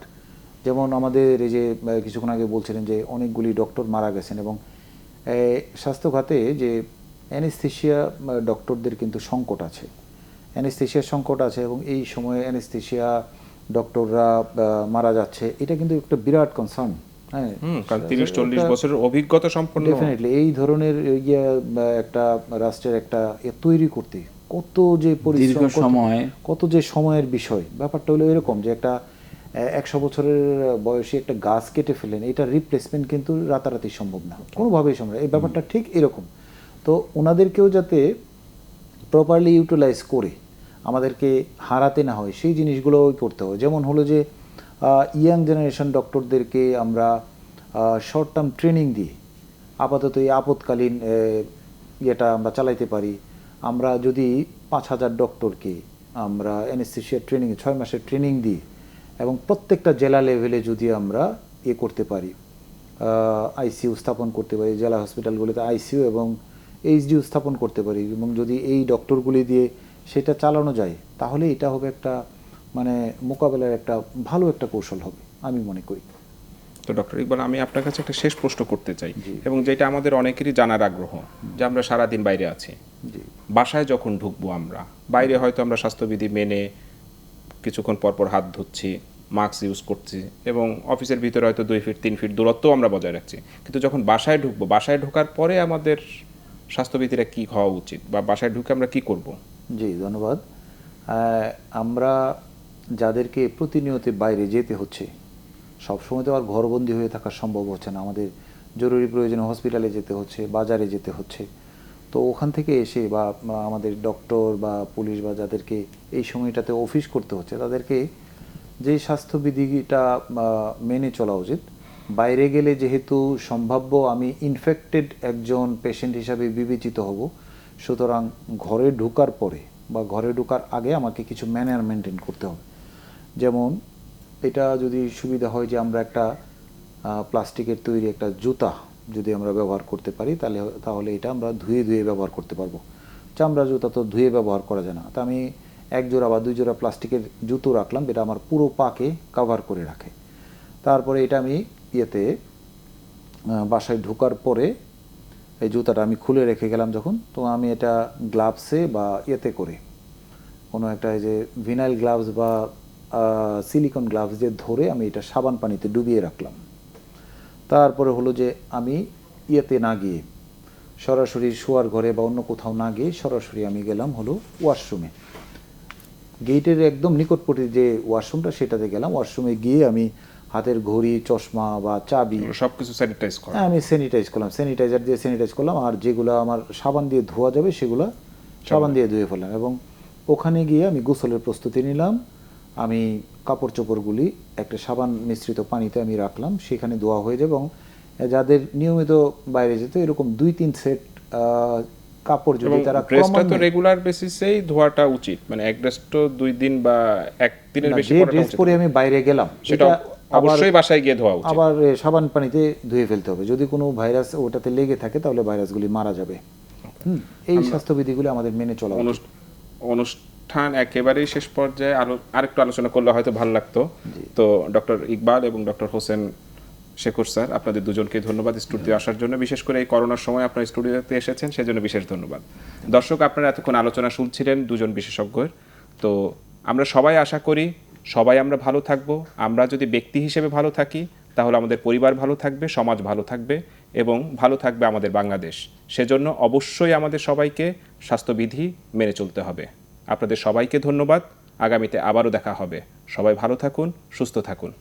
Speaker 5: যেমন আমাদের এই যে কিছুক্ষণ আগে বলছিলেন যে অনেকগুলি ডক্টর মারা গেছেন, এবং স্বাস্থ্য খাতে যে অ্যানেস্থেশিয়া ডক্টরদের কিন্তু সংকট আছে, অ্যানেস্থেশিয়ার সংকট আছে, এবং এই সময়ে অ্যানেস্থেশিয়া ডক্টররা মারা যাচ্ছে, এটা কিন্তু একটা বিরাট কনসার্ন। হ্যাঁ,
Speaker 1: 30-40 বছরের অভিজ্ঞতা সম্পন্ন,
Speaker 5: ডেফিনেটলি এই ধরনের একটা রাষ্ট্রের একটা তৈরি করতে কত যে পরিশ্রম, কত যে সময়ের বিষয়। ব্যাপারটা হলো এরকম যে একটা 100 বছরের বয়সী একটা গাছ কেটে ফেলেন, এটা রিপ্লেসমেন্ট কিন্তু রাতারাতি সম্ভব না, কোনোভাবেই সম্ভব না। এই ব্যাপারটা ঠিক এরকম। তো ওনাদেরকেও যাতে প্রপারলি ইউটিলাইজ করে আমাদেরকে হারাতে না হয়, সেই জিনিসগুলো করতে হবে। যেমন হলো যে ইয়াং জেনারেশন ডক্টরদেরকে আমরা শর্ট টার্ম ট্রেনিং দিয়ে আপাতত এই আপৎকালীন ইয়েটা আমরা চালাইতে পারি। আমরা যদি 5,000 ডক্টরকে আমরা অ্যানেস্থেশিয়া ট্রেনিং 6 মাসের ট্রেনিং দিই, এবং প্রত্যেকটা জেলা লেভেলে যদি আমরা করতে পারি, আইসিইউ স্থাপন করতে পারি, জেলা হসপিটালগুলিতে আইসিইউ এবং এইচডিইউ স্থাপন করতে পারি, এবং যদি এই ডক্টরগুলি দিয়ে সেটা চালানো যায়, তাহলে এটা হবে একটা মানে মোকাবেলার একটা ভালো একটা কৌশল হবে আমি মনে করি।
Speaker 1: তো ডক্টর ইকবাল, আমি আপনার কাছে একটা শেষ প্রশ্ন করতে চাই, এবং যেটা আমাদের অনেকেরই জানার আগ্রহ, যে আমরা সারাদিন বাইরে আছি, বাসায় যখন ঢুকবো আমরা, বাইরে হয়তো আমরা স্বাস্থ্যবিধি মেনে কিছুক্ষণ পরপর হাত ধুচ্ছি, মাস্ক ইউজ করছি, এবং অফিসের ভিতরে হয়তো 2 ফিট 3 ফিট দূরত্ব আমরা বজায় রাখছি, কিন্তু যখন বাসায় ঢুকবো, বাসায় ঢোকার পরে আমাদের স্বাস্থ্যবিধিটা কি হওয়া উচিত, বা বাসায় ঢুকে আমরা কি করব?
Speaker 5: জি, ধন্যবাদ। আমরা যাদেরকে প্রতিনিয়ত বাইরে যেতে হচ্ছে, সবসময় তো আর ঘরবন্দি হয়ে থাকা সম্ভব হচ্ছে না, আমাদের জরুরি প্রয়োজনে হসপিটালে যেতে হচ্ছে, বাজারে যেতে হচ্ছে, তো ওখান থেকে এসে বা আমাদের ডক্টর বা পুলিশ বা যাদেরকে এই সময়টাতে অফিস করতে হচ্ছে, তাদেরকে যে স্বাস্থ্যবিধিটা মেনে চলা উচিত। বাইরে গেলে যেহেতু সম্ভাব্য আমি ইনফেক্টেড একজন পেশেন্ট হিসাবে বিবেচিত হব, সুতরাং ঘরে ঢোকার পরে বা ঘরে ঢোকার আগে আমাকে কিছু ম্যানার মেনটেন করতে হবে। যেমন এটা যদি সুবিধা হয় যে আমরা একটা প্লাস্টিকের তৈরি একটা জুতা যদি আমরা ব্যবহার করতে পারি তাহলে এটা আমরা ধুয়ে ধুয়ে ব্যবহার করতে পারবো। চামড়া জুতা তো ধুয়ে ব্যবহার করা যায় না। তা আমি 1 জোড়া বা 2 জোড়া প্লাস্টিকের জুতো রাখলাম, যেটা আমার পুরো পাকে কভার করে রাখে। তারপরে এটা আমি বাসায় ঢোকার পরে এই জুতাটা আমি খুলে রেখে গেলাম যখন, তো আমি এটা গ্লাভসে বা করে কোনো একটা যে ভিনাইল গ্লাভস বা সিলিকন গ্লাভস দিয়ে ধরে আমি এটা সাবান পানিতে ডুবিয়ে রাখলাম। তারপরে হলো যে আমি না গিয়ে সরাসরি শোয়ার ঘরে বা অন্য কোথাও না গিয়ে সরাসরি আমি গেলাম হলো ওয়াশরুমে। গেটের একদম নিকটবর্তী যে ওয়াশরুমটা সেটাতে গেলাম। ওয়াশরুমে গিয়ে আমি হাতের ঘড়ি, চশমা বা চাবি
Speaker 1: সবকিছু স্যানিটাইজ করা।
Speaker 5: আমি স্যানিটাইজ করলাম, স্যানিটাইজার দিয়ে স্যানিটাইজ করলাম। আর যেগুলো আমার সাবান দিয়ে ধোয়া যাবে সেগুলো সাবান দিয়ে ধুয়ে ফেললাম। এবং ওখানে গিয়ে আমি গোসলের প্রস্তুতি নিলাম। আমি কাপড় চোপড়গুলি একটা সাবান মিশ্রিত পানিতে আমি রাখলাম, সেখানে ধোয়া হয়ে যাবে। এবং যাদের নিয়মিত বাইরে যেত এরকম 2-3 সেট কাপড় যদি তারা
Speaker 1: ড্রেসটা তো রেগুলার বেসিসেই ধোয়াটা উচিত, মানে এক ড্রেস তো 2 দিন বা এক দিনের বেশি
Speaker 5: যে
Speaker 1: পরাটা
Speaker 5: ড্রেস
Speaker 1: উচিত
Speaker 5: পরে
Speaker 1: না।
Speaker 5: আমি বাইরে গেলাম
Speaker 1: সেটা অবশ্যই বাসায় গিয়ে ধোয়া উচিত।
Speaker 5: আবার সাবান পানিতে ধুয়ে ফেলতে হবে। যদি কোনো ভাইরাস ওটাতে লেগে থাকে তাহলে ভাইরাসগুলি মারা যাবে। এই স্বাস্থ্যবিধিগুলি আমাদের মেনে চলা উচিত।
Speaker 1: অনুষ্ঠান একেবারেই শেষ পর্যায়ে আরেকটু আলোচনা করলে হয়তো ভালো লাগতো। তো ডক্টর ইকবাল এবং ডক্টর হোসেন শেখর স্যার, আপনাদের দুজনকে ধন্যবাদ স্টুডিওতে আসার জন্য। বিশেষ করে এই করোনার সময় আপনারা স্টুডিওতে এসেছেন, সেজন্য বিশেষ ধন্যবাদ। দর্শক, আপনারা এতক্ষণ আলোচনা শুনছিলেন দুজন বিশেষজ্ঞের। তো আমরা সবাই আশা করি সবাই আমরা ভালো থাকবো। আমরা যদি ব্যক্তি হিসেবে ভালো থাকি তাহলে আমাদের পরিবার ভালো থাকবে, সমাজ ভালো থাকবে এবং ভালো থাকবে আমাদের বাংলাদেশ। সেজন্য অবশ্যই আমাদের সবাইকে স্বাস্থ্যবিধি মেনে চলতে হবে। আপনাদের সবাইকে ধন্যবাদ। আগামীতে আবারও দেখা হবে। সবাই ভালো থাকুন, সুস্থ থাকুন।